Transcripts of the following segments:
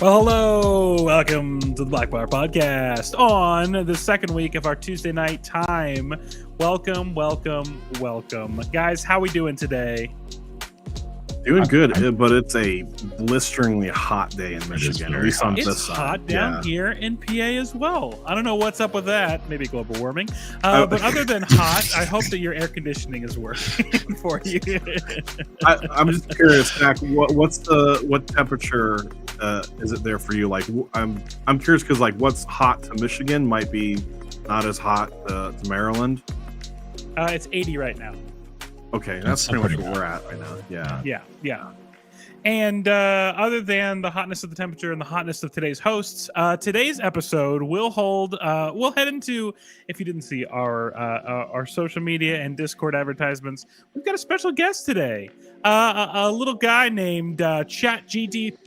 Well, hello. Welcome to the Blackbar podcast on the second week of our Tuesday night time. Welcome. Guys, how we doing today? Doing good, but it's a blisteringly hot day in Michigan. At least on this It's side. hot down here in PA as well. I don't know what's up with that. Maybe global warming. But other than hot, I hope that your air conditioning is working for you. I'm just curious, Zach. What temperature is it there for you? Like, I'm curious because what's hot to Michigan might be not as hot to Maryland. It's 80 right now. Okay, that's pretty much what we're at right now. Yeah. And other than the hotness of the temperature and the hotness of today's hosts, today's episode will hold. We'll head into, if you didn't see our social media and Discord advertisements, we've got a special guest today. A little guy named GPT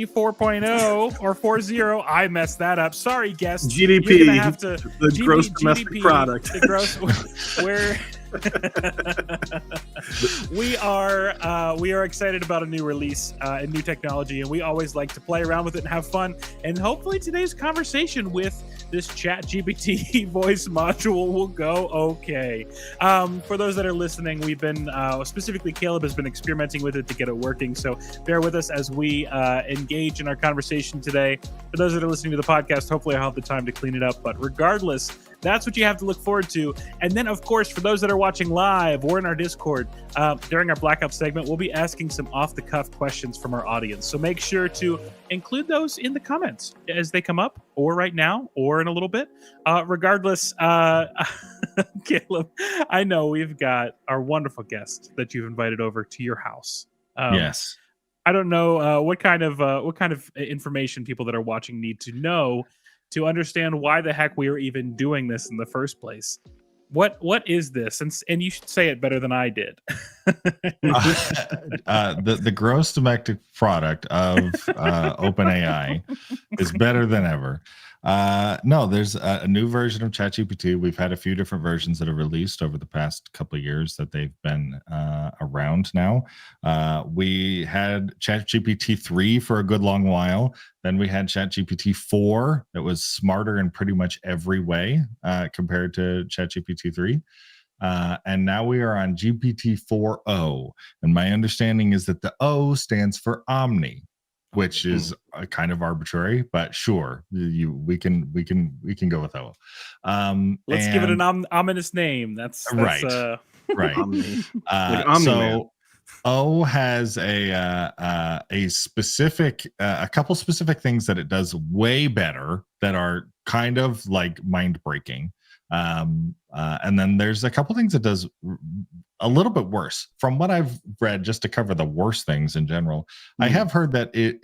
4.0 or 40. I messed that up. Sorry, guest. GDP. You're gonna have to, the gross domestic product. The gross. Where. We are excited about a new release and new technology, and we always like to play around with it and have fun. And hopefully today's conversation with this ChatGPT voice module will go okay. For those that are listening, we've been specifically Caleb has been experimenting with it to get it working, so bear with us as we engage in our conversation today. For those that are listening to the podcast, hopefully I'll have the time to clean it up, but regardless, that's what you have to look forward to. And then, of course, for those that are watching live or in our Discord, during our Blackout segment, we'll be asking some off-the-cuff questions from our audience. So make sure to include those in the comments as they come up, or right now, or in a little bit. Regardless, Caleb, I know we've got our wonderful guest that you've invited over to your house. Yes. I don't know what kind of information people that are watching need to know to understand why the heck we are even doing this in the first place. What is this? And you should say it better than I did. The gross domestic product of OpenAI is better than ever. No, there's a new version of ChatGPT. We've had a few different versions that have released over the past couple of years that they've been around now. We had ChatGPT 3 for a good long while. Then we had ChatGPT 4 that was smarter in pretty much every way compared to ChatGPT 3. And now we are on GPT 4.0. And my understanding is that the O stands for Omni, which is kind of arbitrary, but sure, we can go with O. Let's give it an ominous name. That's right. Right. Omni. So O has a specific, a couple specific things that it does way better that are kind of like mind breaking. And then there's a couple things it does a little bit worse. From what I've read, just to cover the worst things in general, I have heard that it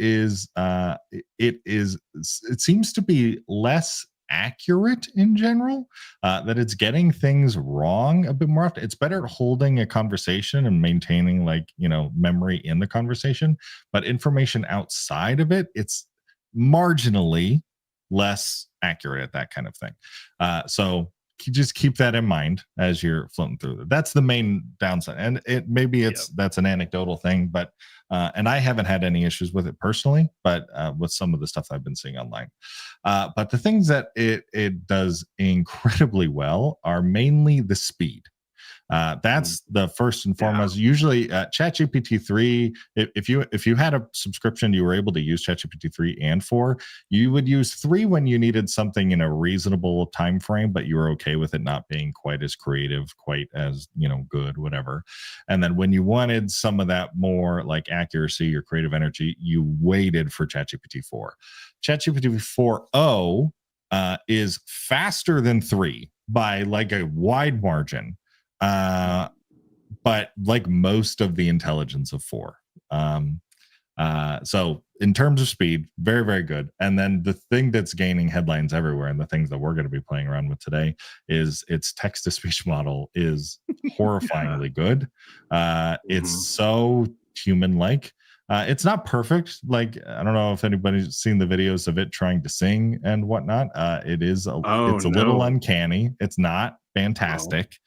seems to be less accurate in general, that it's getting things wrong a bit more often. It's better at holding a conversation and maintaining memory in the conversation, but information outside of it, it's marginally less accurate at that kind of thing. So you just keep that in mind as you're floating through it. That's the main downside. And that's an anecdotal thing, but and I haven't had any issues with it personally, but with some of the stuff I've been seeing online. But the things that it does incredibly well are mainly the speed. That's the first and foremost. Usually ChatGPT 3, if you had a subscription, you were able to use ChatGPT 3 and 4. You would use 3 when you needed something in a reasonable time frame, but you were okay with it not being quite as creative, quite as good, whatever. And then when you wanted some of that more like accuracy or creative energy, you waited for ChatGPT 4. ChatGPT 4.0 is faster than 3 by like a wide margin. But like most of the intelligence of 4. So in terms of speed, very, very good. And then the thing that's gaining headlines everywhere, and the things that we're going to be playing around with today, is its text-to-speech model is horrifyingly good. It's so human-like. It's not perfect. Like, I don't know if anybody's seen the videos of it trying to sing and whatnot. Oh It's a little no. uncanny. It's not Well, fantastic.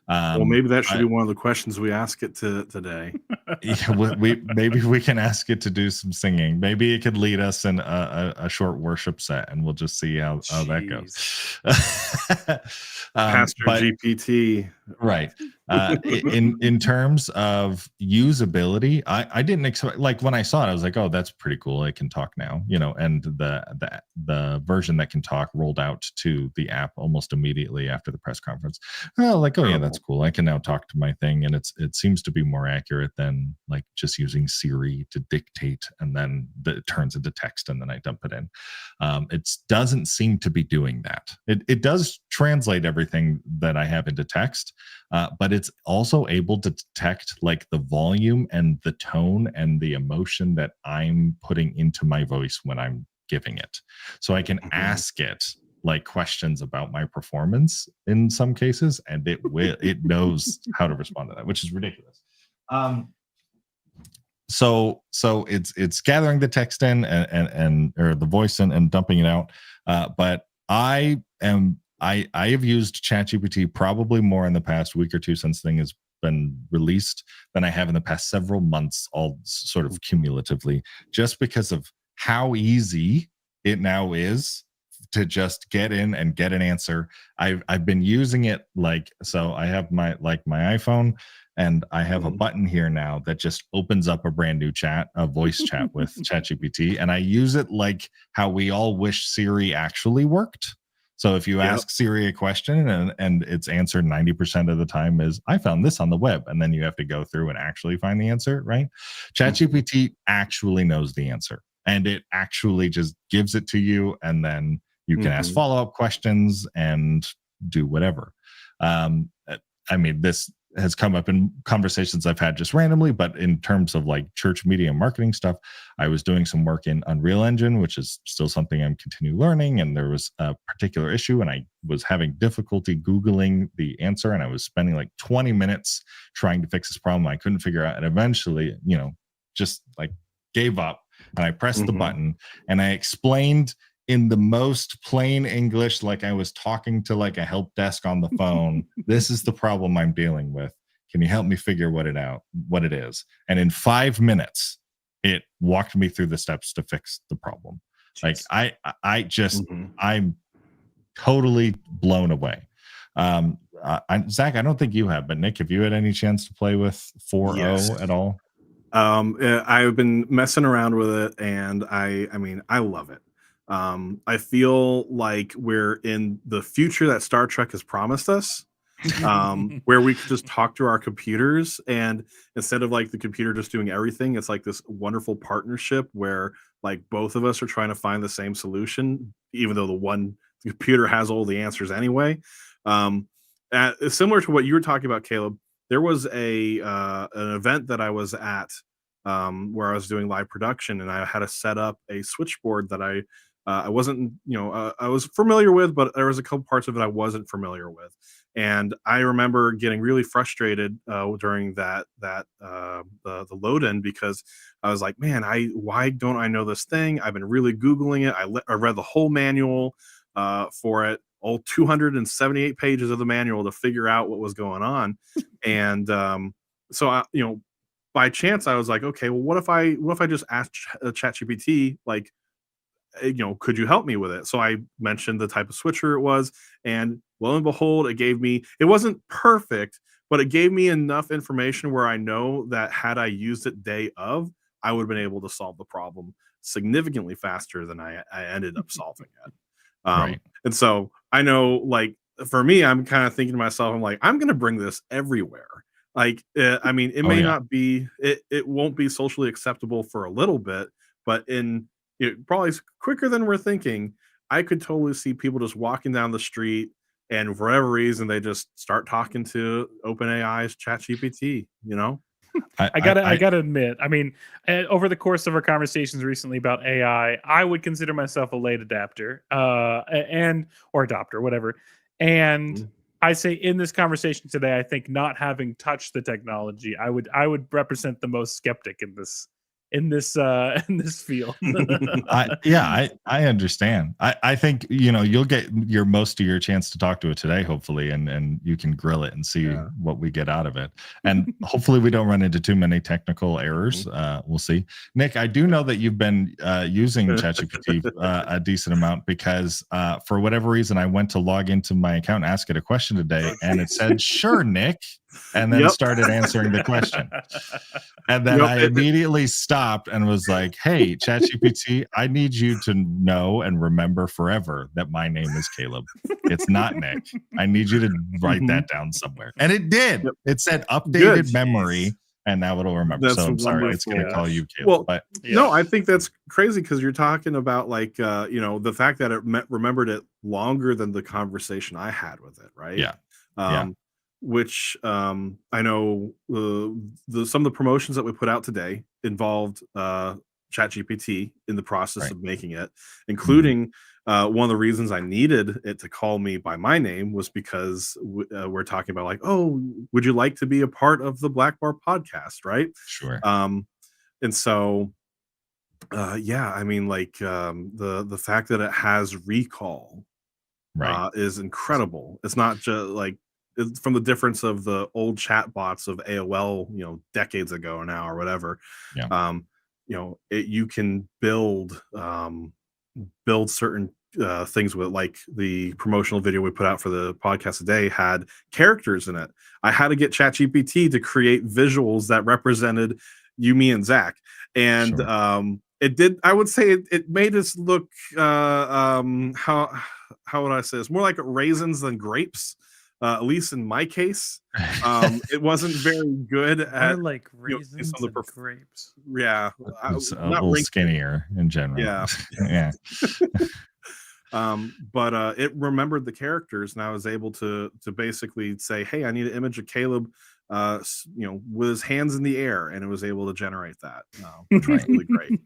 well, maybe that should But be one of the questions we ask it today. yeah, we maybe we can ask it to do some singing. Maybe it could lead us in a short worship set, and we'll just see how that goes. Jeez. Pastor But GPT. right. In terms of usability, I didn't expect, like, when I saw it, I was like, oh, that's pretty cool. It can talk now, and the version that can talk rolled out to the app almost immediately after the press conference. Oh, like, oh yeah, that's Incredible. cool. I can now talk to my thing, and it seems to be more accurate than like just using Siri to dictate, and then it turns into text, and then I dump it in. It doesn't seem to be doing that. It does translate everything that I have into text, but it's also able to detect like the volume and the tone and the emotion that I'm putting into my voice when I'm giving it. So I can Mhm. ask it like questions about my performance in some cases, and it knows how to respond to that, which is ridiculous. So it's gathering the text in and or the voice in and dumping it out. But I have used ChatGPT probably more in the past week or two since the thing has been released than I have in the past several months, all sort of cumulatively, just because of how easy it now is to just get in and get an answer. I've been using it, like, so I have my iPhone, and I have a Mhm. button here now that just opens up a brand new chat, a voice chat with ChatGPT, and I use it like how we all wish Siri actually worked. So if you Yep. ask Siri a question and its answer 90% of the time is, I found this on the web, and then you have to go through and actually find the answer, right? Mhm. ChatGPT actually knows the answer, and it actually just gives it to you, and then you can ask Mhm. follow-up questions and do whatever. I mean, this has come up in conversations I've had just randomly, but in terms of like church media marketing stuff, I was doing some work in Unreal Engine, which is still something I'm continue learning. And there was a particular issue, and I was having difficulty Googling the answer, and I was spending like 20 minutes trying to fix this problem I couldn't figure out. And eventually, just like gave up, and I pressed the Mhm. button, and I explained in the most plain English, like I was talking to like a help desk on the phone. This is the problem I'm dealing with. Can you help me figure what it is? And in 5 minutes, it walked me through the steps to fix the problem. Like, Jeez. Mhm. I'm totally blown away. Zach, I don't think you have, but Nick, have you had any chance to play with 4.0 Yes. at all? I've been messing around with it, and I mean, I love it. I feel like we're in the future that Star Trek has promised us, where we could just talk to our computers, and instead of like the computer just doing everything, it's like this wonderful partnership where like both of us are trying to find the same solution, even though the computer has all the answers anyway. Um, Similar to what you were talking about, Caleb, there was a an event that I was at, where I was doing live production, and I had to set up a switchboard that I wasn't, I was familiar with, but there was a couple parts of it I wasn't familiar with. And I remember getting really frustrated during the load in, because I was like, man, I why don't I know this thing? I've been really googling it. I read the whole manual for it, all 278 pages of the manual to figure out what was going on. And so I, by chance, I was like, okay, well, what if I just asked ChatGPT, like, could you help me with it? So I mentioned the type of switcher it was, and lo and behold, it wasn't perfect, but it gave me enough information where I know that had I used it day of, I would have been able to solve the problem significantly faster than I ended up solving it. Right. And so I know, like, for me, I'm kind of thinking to myself, I'm like, I'm going to bring this everywhere. Like, I mean, Oh yeah. it won't be socially acceptable for a little bit, but probably quicker than we're thinking. I could totally see people just walking down the street, and for whatever reason, they just start talking to OpenAI's ChatGPT. I, I I, gotta, I I gotta admit, I mean, over the course of our conversations recently about AI, I would consider myself a late adapter, and or adopter, whatever. And Mhm. I say in this conversation today, I think not having touched the technology, I would represent the most skeptic in this in this field. I understand. I think you'll get your most of your chance to talk to it today, hopefully, and you can grill it and see what we get out of it. And hopefully we don't run into too many technical errors. We'll see. Nick, I do know that you've been using ChatGPT a decent amount because for whatever reason I went to log into my account and ask it a question today, and it said, "Sure, Nick," and then started answering the question. And then I immediately stopped and was like, "Hey, ChatGPT, I need you to know and remember forever that my name is Caleb. It's not Nick. I need you to write that down somewhere." And it did. It said updated memory, and now it'll remember. That's so I'm sorry, it's going to call you Caleb. Well, but no, I think that's crazy because you're talking about like the fact that it remembered it longer than the conversation I had with it, right? Yeah. Which I know some of the promotions that we put out today involved ChatGPT in the process of making it, including one of the reasons I needed it to call me by my name was because we're talking about like, oh, would you like to be a part of the Blackbar podcast, right? Sure. And so I mean, like the fact that it has recall is incredible. It's not just like from the difference of the old chat bots of AOL, decades ago now or whatever. You can build certain things with, like the promotional video we put out for the podcast today had characters in it. I had to get ChatGPT to create visuals that represented you, me, and Zach, and it did. I would say it made us look how would I say this? More like raisins than grapes. At least in my case, it wasn't very good at like raisins and grapes. Yeah, it's a little skinnier in general. Yeah. But it remembered the characters, and I was able to basically say, "Hey, I need an image of Caleb, with his hands in the air," and it was able to generate that, which was really great.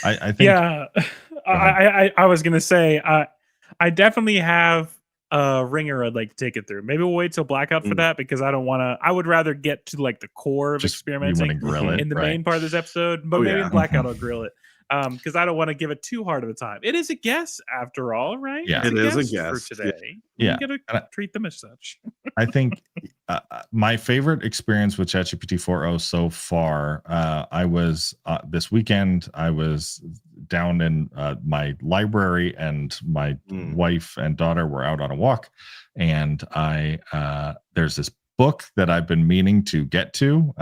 I think. Yeah, I was gonna say, I definitely have a ringer I'd like to take it through. Maybe we'll wait till blackout for that because I don't want to. I would rather get to like the core of experimenting in the main part of this episode, but maybe in blackout I'll grill it. Because I don't want to give it too hard of a time. It is a guess after all, right? Yeah, it is a guess for today. Yeah, you gotta treat them as such. I think my favorite experience with ChatGPT 4.0 so far, I was this weekend. I was down in my library, and my wife and daughter were out on a walk, and there's this book that I've been meaning to get to,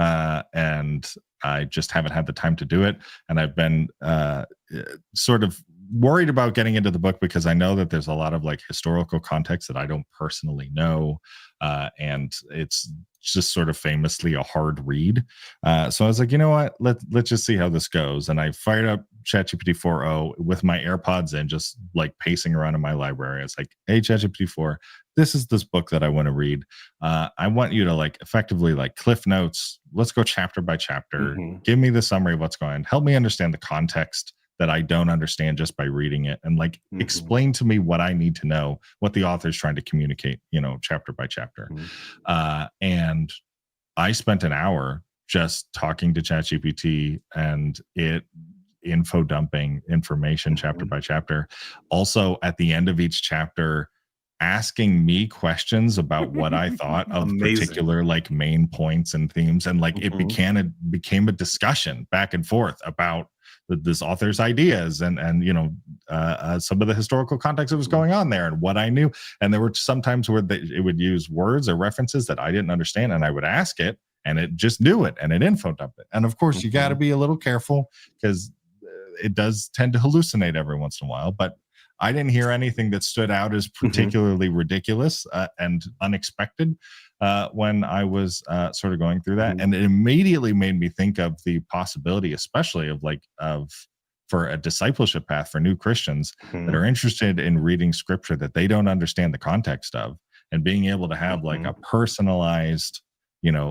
and I just haven't had the time to do it. And I've been sort of worried about getting into the book because I know that there's a lot of like historical context that I don't personally know. And it's just sort of famously a hard read. So I was like, you know what, let's just see how this goes. And I fired up ChatGPT 4.0 with my AirPods in, just like pacing around in my library. It's like, hey, ChatGPT 4, this is this book that I want to read. I want you to like effectively like cliff notes. Let's go chapter by chapter. Give me the summary of what's going on. Help me understand the context that I don't understand just by reading it, and like explain to me what I need to know, what the author's trying to communicate, chapter by chapter. And I spent an hour just talking to ChatGPT and it info dumping information chapter by chapter. Also, at the end of each chapter, asking me questions about what I thought of particular like main points and themes, and like it became a discussion back and forth about this author's ideas and some of the historical context that was going on there and what I knew. And there were some times where it would use words or references that I didn't understand, and I would ask it, and it just knew it, and it info dumped it. And of course, you got to be a little careful because it does tend to hallucinate every once in a while. But I didn't hear anything that stood out as particularly ridiculous and unexpected when I was sort of going through that. And it immediately made me think of the possibility, especially for a discipleship path for new Christians that are interested in reading scripture that they don't understand the context of, and being able to have like a personalized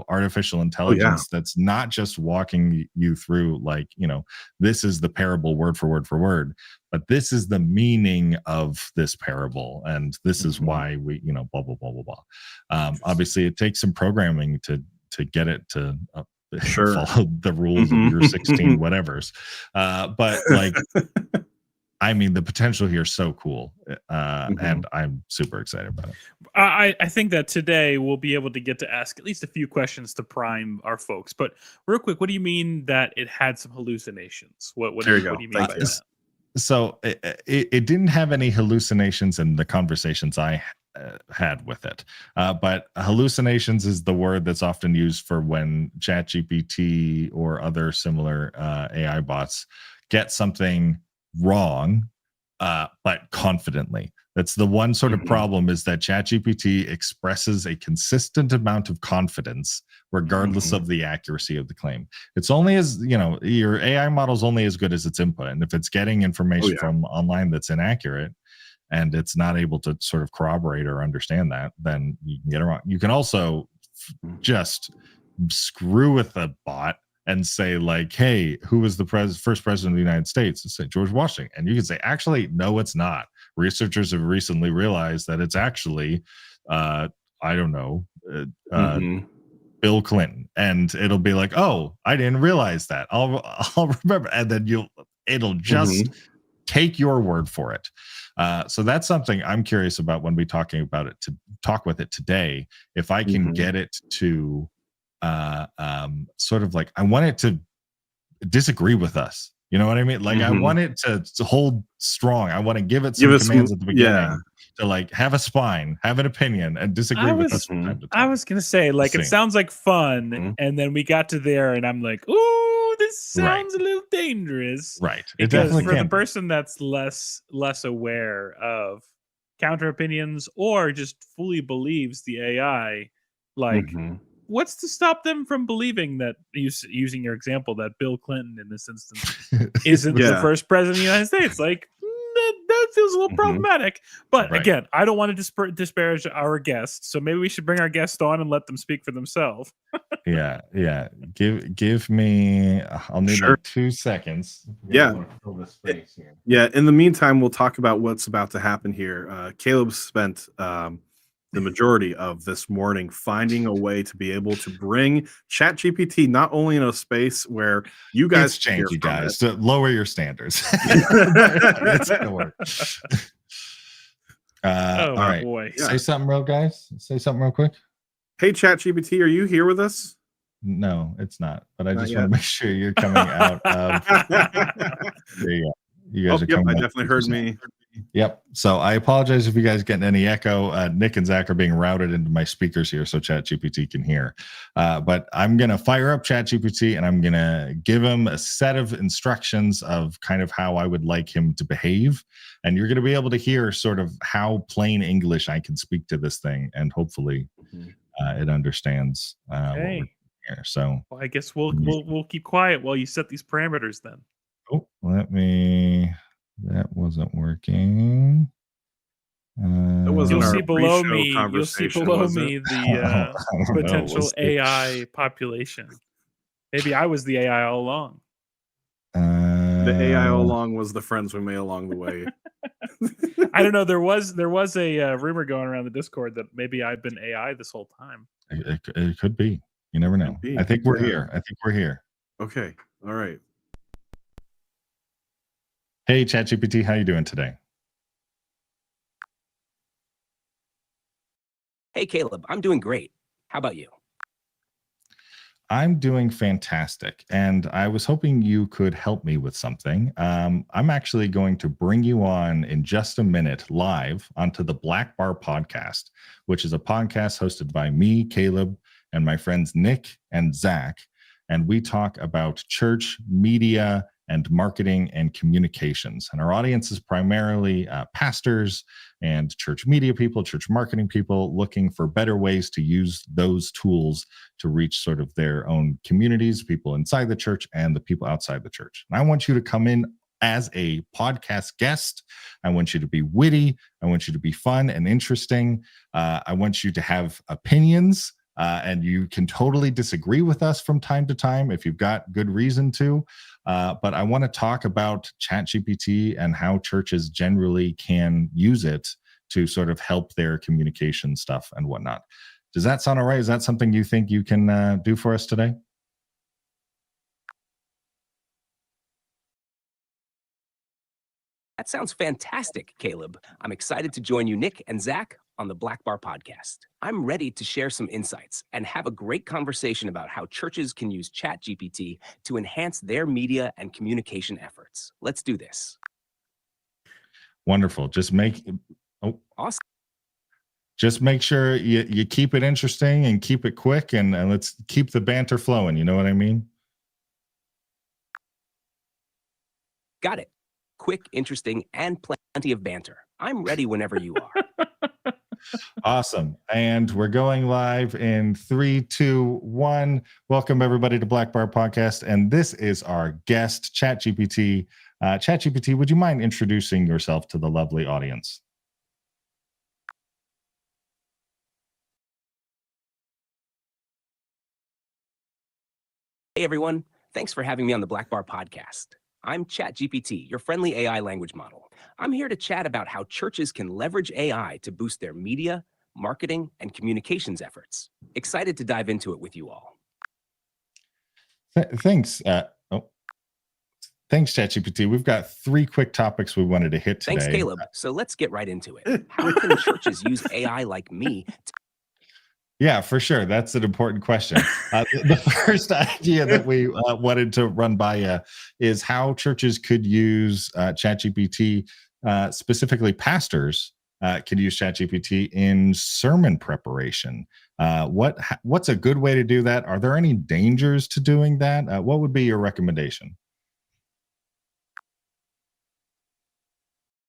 artificial intelligence that's not just walking you through like, this is the parable word for word, but this is the meaning of this parable. And this is why we, blah, blah, blah, blah, blah. Obviously it takes some programming to get it to Sure. follow the rules of your 16 whatevers. But like, I mean, the potential here is so cool, and I'm super excited about it. I think that today we'll be able to get to ask at least a few questions to prime our folks. But real quick, what do you mean that it had some hallucinations? What There do you go. what do you mean by that? So it didn't have any hallucinations in the conversations I had with it, but hallucinations is the word that's often used for when ChatGPT or other similar AI bots get something wrong, but confidently. That's the one sort of problem, is that ChatGPT expresses a consistent amount of confidence regardless of the accuracy of the claim. It's only as, your AI model is only as good as its input. And if it's getting information from online that's inaccurate and it's not able to sort of corroborate or understand that, then you can get it wrong. You can also just screw with a bot and say like, hey, who was the first president of the United States? And say George Washington. And you can say, actually, no, it's not. Researchers have recently realized that it's actually, I don't know, Bill Clinton. And it'll be like, oh, I didn't realize that. I'll remember. And then it'll just take your word for it. So that's something I'm curious about when we talking about it, to talk with it today. If I can get it to sort of like, I want it to disagree with us. You know what I mean? Like I want it to hold strong. I want to give it some commands at the beginning to like have a spine, have an opinion, and disagree with us from time to time. I was gonna say, like, it sounds like fun, and then we got to there, and I'm like, ooh, this sounds a little dangerous. Right. It definitely for the person that's less aware of counter opinions or just fully believes the AI, like. What's to stop them from believing that, using your example, that Bill Clinton in this instance isn't the first president of the United States? Like, that feels a little problematic. But again, I don't want to disparage our guests, so maybe we should bring our guest on and let them speak for themselves. Yeah. Give me. I'll need like 2 seconds. Fill this space here. Yeah. In the meantime, we'll talk about what's about to happen here. Caleb spent the majority of this morning finding a way to be able to bring ChatGPT not only in a space where you guys change, you guys, to lower your standards. It's gonna work. All right, boy. Say something real, guys. Say something real quick. Hey, ChatGPT, are you here with us? No, it's not. But I just want to make sure you're coming out of. There you go. You guys are coming. I definitely heard me. Yep. So I apologize if you guys get any echo. Nick and Zach are being routed into my speakers here so ChatGPT can hear. But I'm going to fire up ChatGPT and I'm going to give him a set of instructions of kind of how I would like him to behave. And you're going to be able to hear sort of how plain English I can speak to this thing. And hopefully it understands what we're doing here. So I guess we'll keep quiet while you set these parameters then. Oh, that wasn't working. You'll see below me the potential AI population. Maybe I was the AI all along. The AI all along was the friends we made along the way. I don't know. There was a rumor going around the Discord that maybe I've been AI this whole time. It could be. You never know. I think we're here. Okay. All right. Hey, ChatGPT, how you doing today? Hey, Caleb, I'm doing great. How about you? I'm doing fantastic. And I was hoping you could help me with something. I'm actually going to bring you on in just a minute live onto the Blackbar podcast, which is a podcast hosted by me, Caleb, and my friends Nick and Zach. And we talk about church, media, and marketing and communications. And our audience is primarily pastors and church media people, church marketing people looking for better ways to use those tools to reach sort of their own communities, people inside the church and the people outside the church. And I want you to come in as a podcast guest. I want you to be witty. I want you to be fun and interesting. I want you to have opinions. And you can totally disagree with us from time to time if you've got good reason to. But I want to talk about ChatGPT and how churches generally can use it to sort of help their communication stuff and whatnot. Does that sound all right? Is that something you think you can do for us today? That sounds fantastic, Caleb. I'm excited to join you, Nick and Zach, on the Blackbar podcast. I'm ready to share some insights and have a great conversation about how churches can use ChatGPT to enhance their media and communication efforts. Let's do this. Wonderful. Awesome. Just make sure you keep it interesting and keep it quick, and let's keep the banter flowing. You know what I mean? Got it. Quick, interesting, and plenty of banter. I'm ready whenever you are. Awesome. And we're going live in 3, 2, 1. Welcome everybody to Blackbar Podcast. And this is our guest, ChatGPT. ChatGPT, would you mind introducing yourself to the lovely audience? Hey everyone, thanks for having me on the Blackbar podcast. I'm ChatGPT, your friendly AI language model. I'm here to chat about how churches can leverage AI to boost their media, marketing, and communications efforts. Excited to dive into it with you all. Thanks. Thanks, ChatGPT. We've got 3 quick topics we wanted to hit today. Thanks, Caleb. So let's get right into it. How can churches use AI like me? Yeah, for sure. That's an important question. The first idea that we wanted to run by you is how churches could use ChatGPT, specifically pastors could use ChatGPT in sermon preparation. What's a good way to do that? Are there any dangers to doing that? What would be your recommendation?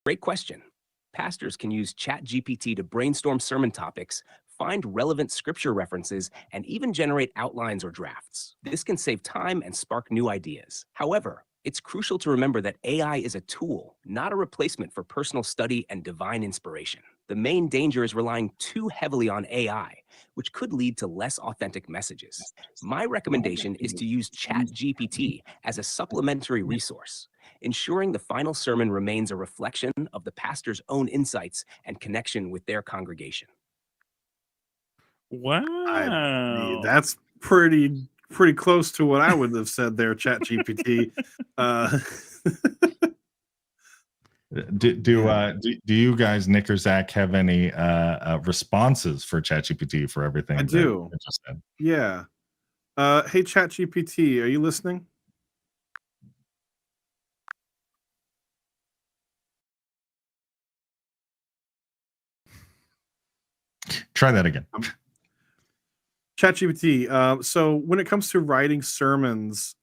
Great question. Pastors can use ChatGPT to brainstorm sermon topics, find relevant scripture references, and even generate outlines or drafts. This can save time and spark new ideas. However, it's crucial to remember that AI is a tool, not a replacement for personal study and divine inspiration. The main danger is relying too heavily on AI, which could lead to less authentic messages. My recommendation is to use ChatGPT as a supplementary resource, ensuring the final sermon remains a reflection of the pastor's own insights and connection with their congregation. Wow. That's pretty close to what I would have said there, ChatGPT. Do you guys, Nick or Zach, have any responses for ChatGPT for everything? I do. I just said? Yeah. Hey, ChatGPT, are you listening? Try that again. ChatGPT. So when it comes to writing sermons,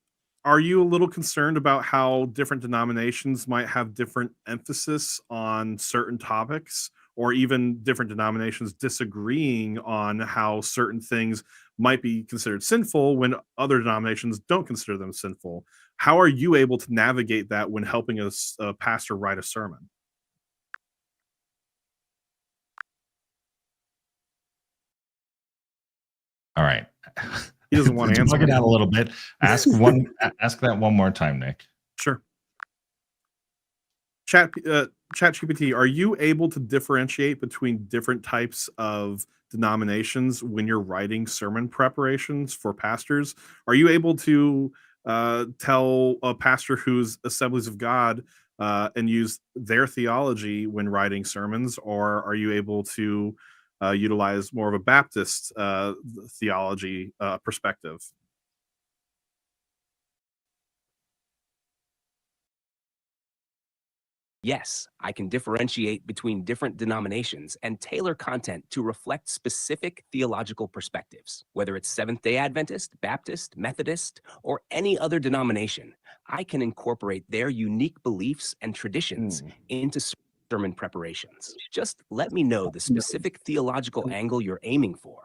are you a little concerned about how different denominations might have different emphasis on certain topics, or even different denominations disagreeing on how certain things might be considered sinful when other denominations don't consider them sinful? How are you able to navigate that when helping a pastor write a sermon? All right. He doesn't want to answer. Plug it out a little bit. Ask that one more time, Nick. Sure. ChatGPT, are you able to differentiate between different types of denominations when you're writing sermon preparations for pastors? Are you able to tell a pastor who's Assemblies of God and use their theology when writing sermons, or are you able to utilize more of a Baptist theology perspective? Yes, I can differentiate between different denominations and tailor content to reflect specific theological perspectives. Whether it's Seventh-day Adventist, Baptist, Methodist, or any other denomination, I can incorporate their unique beliefs and traditions into sermon preparations. Just let me know the specific theological angle you're aiming for,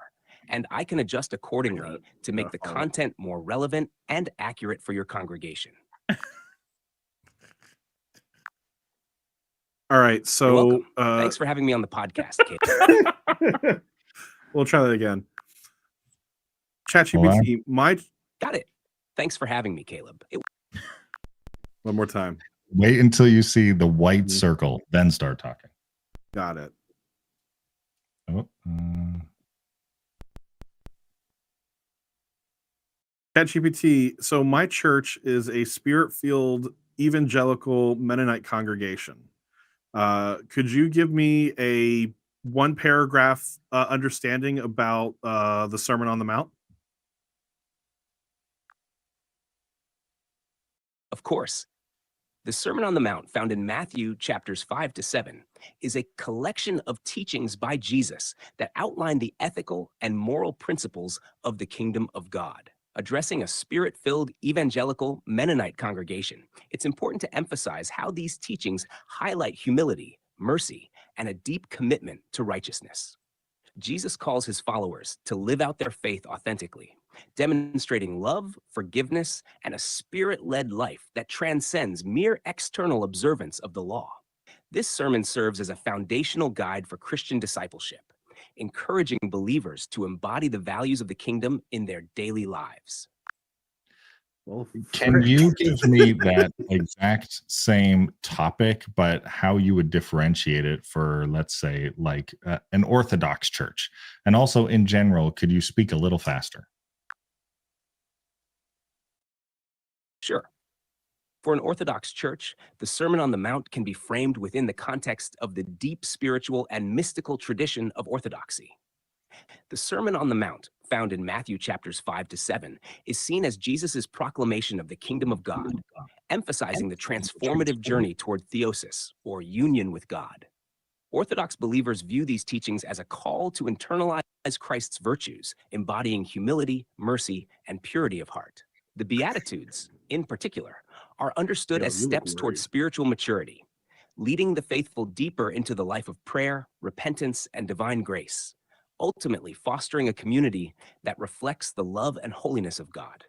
and I can adjust accordingly to make the content more relevant and accurate for your congregation. All right, You're so welcome. Thanks for having me on the podcast, Kate. we'll try that again. ChatGPT, Got it. Thanks for having me, Caleb. one more time. Wait until you see the white circle, then start talking. Got it. ChatGPT, so my church is a spirit-filled evangelical Mennonite congregation. Could you give me a one paragraph understanding about the Sermon on the Mount? Of course, the Sermon on the Mount, found in Matthew chapters 5 to 7, is a collection of teachings by Jesus that outline the ethical and moral principles of the kingdom of God. Addressing a spirit-filled evangelical Mennonite congregation, it's important to emphasize how these teachings highlight humility, mercy, and a deep commitment to righteousness. Jesus calls his followers to live out their faith authentically, demonstrating love, forgiveness, and a spirit-led life that transcends mere external observance of the law. This sermon serves as a foundational guide for Christian discipleship, encouraging believers to embody the values of the kingdom in their daily lives. Well, Can you give me that exact same topic, but how you would differentiate it for, let's say, like an Orthodox church? And also in general, could you speak a little faster? Sure. For an Orthodox church, the Sermon on the Mount can be framed within the context of the deep spiritual and mystical tradition of Orthodoxy. The Sermon on the Mount, found in Matthew chapters 5 to 7, is seen as Jesus' proclamation of the kingdom of God, emphasizing the transformative journey toward theosis, or union with God. Orthodox believers view these teachings as a call to internalize Christ's virtues, embodying humility, mercy, and purity of heart. The Beatitudes, in particular, are understood as steps toward spiritual maturity, leading the faithful deeper into the life of prayer, repentance, and divine grace, ultimately fostering a community that reflects the love and holiness of God.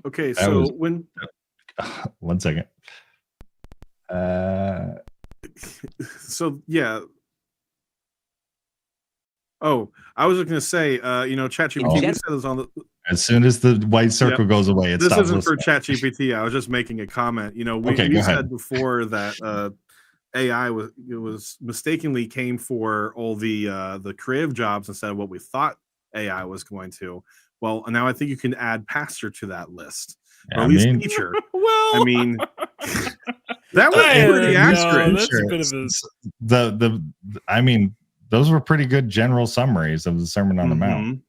Okay, so when one second. So yeah. Oh, I was just gonna say, ChatGPT said this on the. As soon as the white circle goes away, this isn't for ChatGPT. I was just making a comment. We said before that AI was mistakenly came for all the creative jobs instead of what we thought AI was going to. Well, now I think you can add pastor to that list, or at least teacher. Well, I mean, that was pretty accurate. That's a bit of I mean, those were pretty good general summaries of the Sermon on the Mount.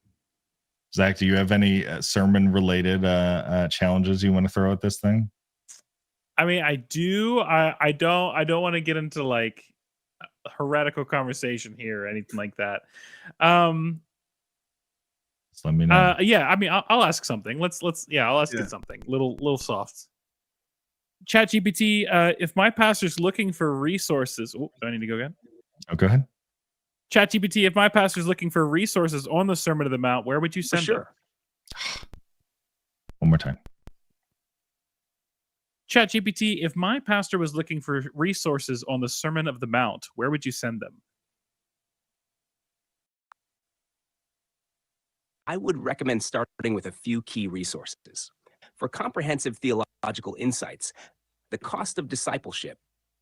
Zach, do you have any sermon-related challenges you want to throw at this thing? I mean, I do. I don't want to get into like a heretical conversation here or anything like that. Just let me know. Yeah, I mean, I'll ask something. I'll ask it something. Little soft. ChatGPT, if my pastor's looking for resources, do I need to go again? Oh, go ahead. ChatGPT, if my pastor's looking for resources on the Sermon on the Mount, where would you send them? One more time. ChatGPT, if my pastor was looking for resources on the Sermon of the Mount, where would you send them? I would recommend starting with a few key resources. For comprehensive theological insights, The Cost of Discipleship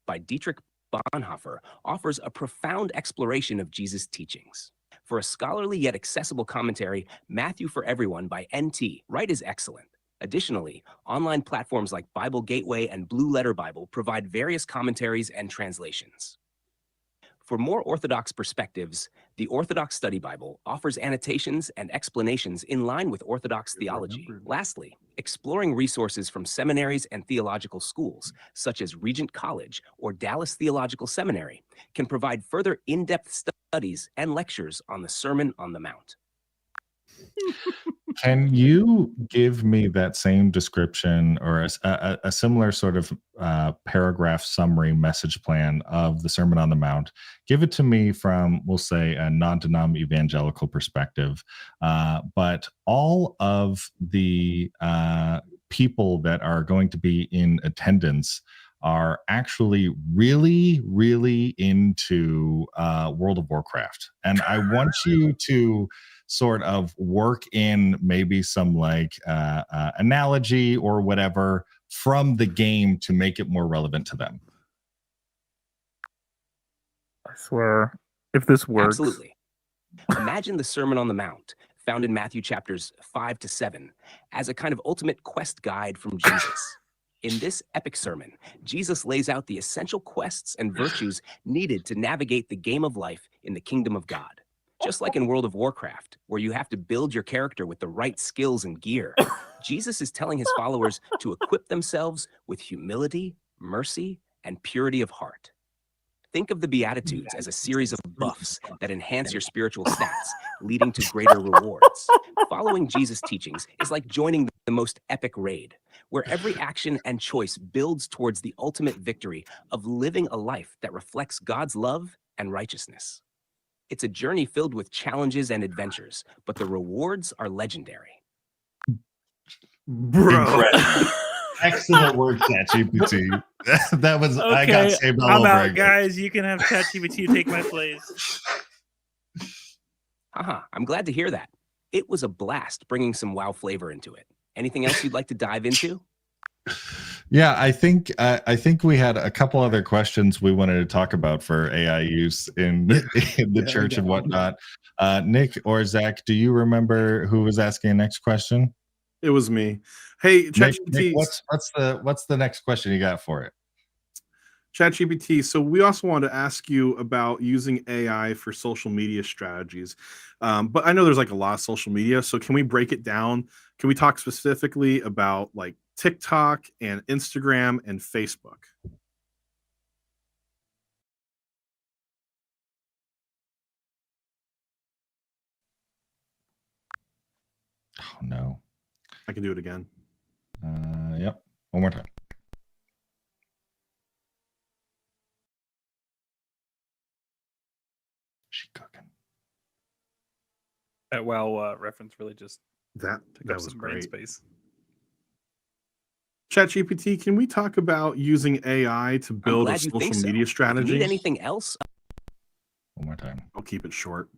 by Dietrich Bonhoeffer offers a profound exploration of Jesus' teachings. For a scholarly yet accessible commentary, Matthew for Everyone by N.T. Wright is excellent. Additionally, online platforms like Bible Gateway and Blue Letter Bible provide various commentaries and translations. For more Orthodox perspectives, the Orthodox Study Bible offers annotations and explanations in line with Orthodox theology. Lastly, exploring resources from seminaries and theological schools, such as Regent College or Dallas Theological Seminary, can provide further in-depth studies and lectures on the Sermon on the Mount. Can you give me that same description or a similar sort of paragraph summary message plan of the Sermon on the Mount? Give it to me from, we'll say, a non-denom evangelical perspective. But all of the people that are going to be in attendance are actually really, really into World of Warcraft. And I want you to sort of work in maybe some like analogy or whatever from the game to make it more relevant to them. I swear, if this works. Absolutely. Imagine the Sermon on the Mount, found in Matthew chapters 5 to 7, as a kind of ultimate quest guide from Jesus. In this epic sermon, Jesus lays out the essential quests and virtues needed to navigate the game of life in the kingdom of God. Just like in World of Warcraft, where you have to build your character with the right skills and gear, Jesus is telling his followers to equip themselves with humility, mercy, and purity of heart. Think of the Beatitudes as a series of buffs that enhance your spiritual stats, leading to greater rewards. Following Jesus' teachings is like joining the most epic raid, where every action and choice builds towards the ultimate victory of living a life that reflects God's love and righteousness. It's a journey filled with challenges and adventures, but the rewards are legendary. Bro. Incredible. Excellent work, ChatGPT. That was, Okay, I got saved all I'm over out, again. guys. You can have ChatGPT take my place. Haha, I'm glad to hear that. It was a blast bringing some WoW flavor into it. Anything else you'd like to dive into? Yeah, I think we had a couple other questions we wanted to talk about for AI use in the church and whatnot. Nick or Zach, do you remember who was asking the next question? It was me. Hey, Nick, ChatGPT. what's the next question you got for it? ChatGPT. So we also want to ask you about using AI for social media strategies. But I know there's like a lot of social media. So can we break it down? Can we talk specifically about like TikTok and Instagram and Facebook? Oh no. I can do it again. Yep. One more time. She cooking. That WoW reference really just That took up was some brain great. space. ChatGPT, can we talk about using AI to I'm build a glad you think social so. media If you strategy? need anything else, One more time. I'll keep it short.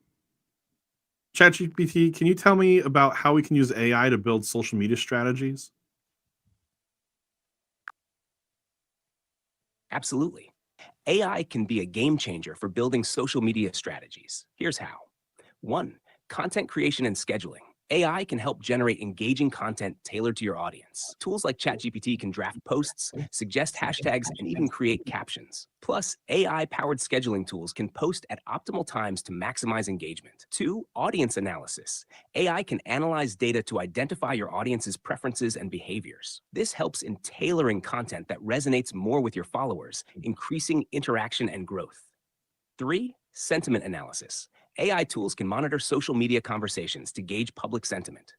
ChatGPT, can you tell me about how we can use AI to build social media strategies? absolutely. AI can be a game changer for building social media strategies. Here's how. 1. Content creation and scheduling. AI can help generate engaging content tailored to your audience. Tools like ChatGPT can draft posts, suggest hashtags, and even create captions. Plus, AI-powered scheduling tools can post at optimal times to maximize engagement. 2. Audience analysis. AI can analyze data to identify your audience's preferences and behaviors. This helps in tailoring content that resonates more with your followers, increasing interaction and growth. 3. Sentiment analysis. AI tools can monitor social media conversations to gauge public sentiment.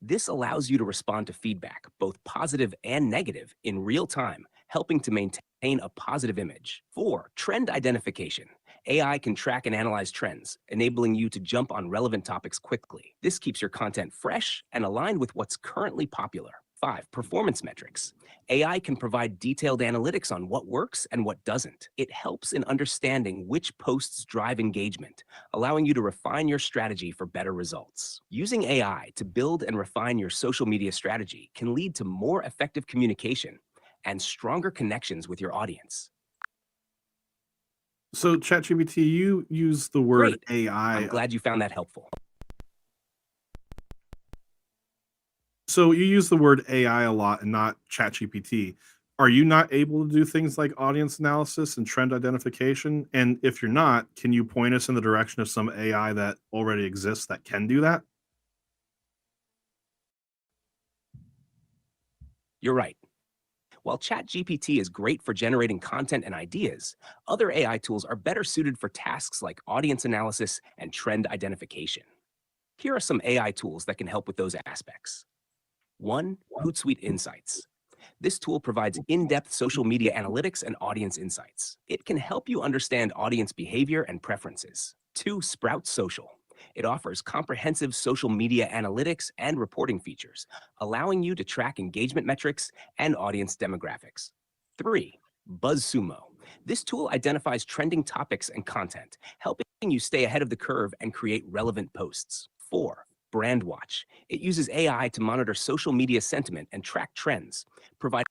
This allows you to respond to feedback, both positive and negative, in real time, helping to maintain a positive image. 4. Trend identification. AI can track and analyze trends, enabling you to jump on relevant topics quickly. This keeps your content fresh and aligned with what's currently popular. 5. Performance metrics. AI can provide detailed analytics on what works and what doesn't. It helps in understanding which posts drive engagement, allowing you to refine your strategy for better results. Using AI to build and refine your social media strategy can lead to more effective communication and stronger connections with your audience. So, ChatGPT, you use the word Great. AI. I'm glad you found that helpful. So you use the word AI a lot and not ChatGPT. Are you not able to do things like audience analysis and trend identification? And if you're not, can you point us in the direction of some AI that already exists that can do that? You're right. While ChatGPT is great for generating content and ideas, other AI tools are better suited for tasks like audience analysis and trend identification. Here are some AI tools that can help with those aspects. 1. Hootsuite Insights. This tool provides in-depth social media analytics and audience insights. It can help you understand audience behavior and preferences. 2. Sprout Social. It offers comprehensive social media analytics and reporting features, allowing you to track engagement metrics and audience demographics. 3. BuzzSumo. This tool identifies trending topics and content, helping you stay ahead of the curve and create relevant posts. 4. Brandwatch. It uses AI to monitor social media sentiment and track trends, providing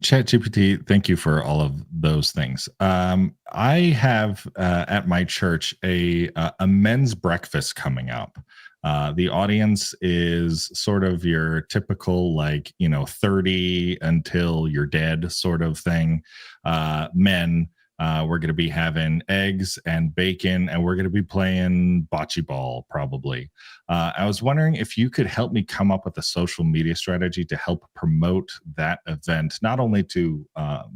ChatGPT, thank you for all of those things. I have at my church a men's breakfast coming up. The audience is sort of your typical, like, 30 until you're dead sort of thing. Men. We're going to be having eggs and bacon, and we're going to be playing bocce ball probably. I was wondering if you could help me come up with a social media strategy to help promote that event, not only to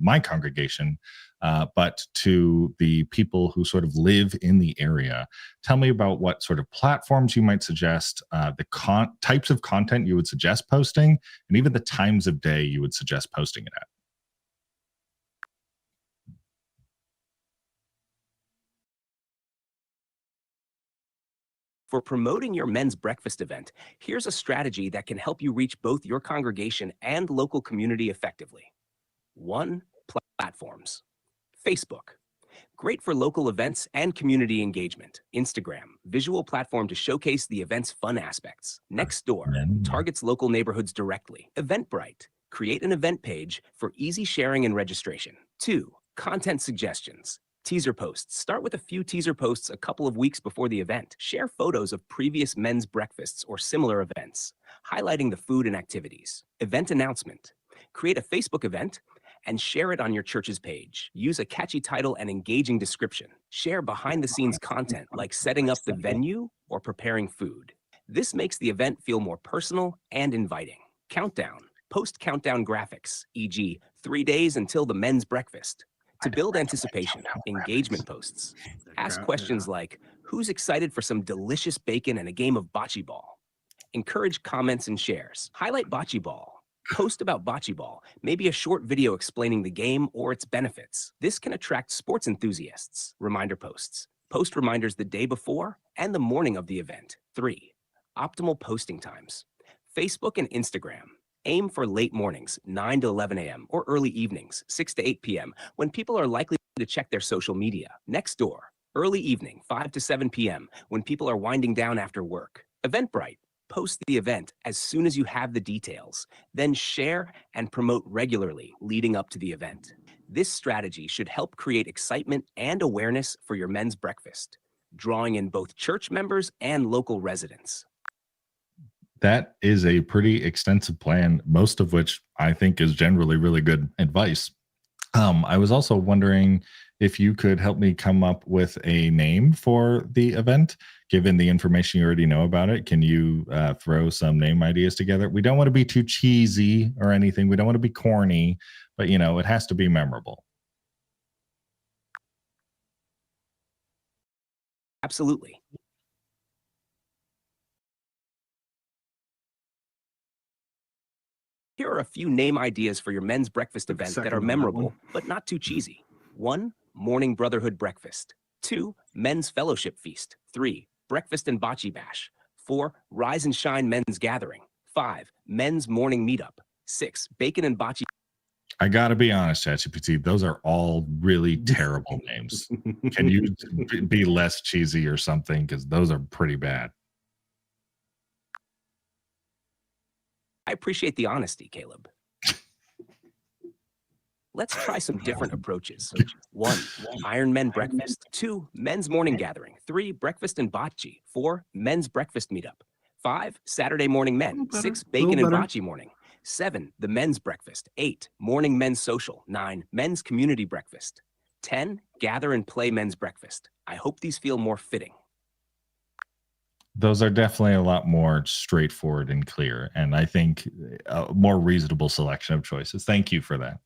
my congregation, but to the people who sort of live in the area. Tell me about what sort of platforms you might suggest, the types of content you would suggest posting, and even the times of day you would suggest posting it at. For promoting your men's breakfast event, here's a strategy that can help you reach both your congregation and local community effectively. 1. Platforms. Facebook. Great for local events and community engagement. Instagram, visual platform to showcase the event's fun aspects. Nextdoor, targets local neighborhoods directly. Eventbrite, create an event page for easy sharing and registration. 2. Content suggestions. Teaser posts. Start with a few teaser posts a couple of weeks before the event. Share photos of previous men's breakfasts or similar events, highlighting the food and activities. Event announcement. Create a Facebook event and share it on your church's page. Use a catchy title and engaging description. Share behind-the-scenes content like setting up the venue or preparing food. This makes the event feel more personal and inviting. Countdown. Post countdown graphics, e.g., 3 days until the men's breakfast. To build anticipation, engagement posts. Ask questions like, who's excited for some delicious bacon and a game of bocce ball? Encourage comments and shares. Highlight bocce ball. Post about bocce ball, maybe a short video explaining the game or its benefits. This can attract sports enthusiasts. Reminder posts. Post reminders the day before and the morning of the event. 3. Optimal posting times. Facebook and Instagram. Aim for late mornings, 9 to 11 a.m., or early evenings, 6 to 8 p.m., when people are likely to check their social media. Nextdoor, early evening, 5 to 7 p.m., when people are winding down after work. Eventbrite, post the event as soon as you have the details, then share and promote regularly leading up to the event. This strategy should help create excitement and awareness for your men's breakfast, drawing in both church members and local residents. That is a pretty extensive plan, most of which I think is generally really good advice. I was also wondering if you could help me come up with a name for the event, given the information you already know about it. Can you throw some name ideas together? We don't want to be too cheesy or anything. We don't want to be corny, but it has to be memorable. Absolutely. Here are a few name ideas for your men's breakfast event that are memorable, but not too cheesy. 1. Morning Brotherhood Breakfast. 2. Men's Fellowship Feast. 3. Breakfast and Bocce Bash. 4. Rise and Shine Men's Gathering. 5. Men's Morning Meetup. 6. Bacon and Bocce. I gotta be honest, ChatGPT, those are all really terrible names. Can you be less cheesy or something? Because those are pretty bad. I appreciate the honesty, Caleb. Let's try some different approaches. 1. Iron Men Breakfast. 2. Men's Morning Gathering. 3. Breakfast and Bocce. 4. Men's Breakfast Meetup. 5. Saturday Morning Men. 6. Bacon and Bocce Morning. 7. The Men's Breakfast. 8. Morning Men's Social. 9. Men's Community Breakfast. 10. Gather and Play Men's Breakfast. I hope these feel more fitting. Those are definitely a lot more straightforward and clear, and I think a more reasonable selection of choices. Thank you for that.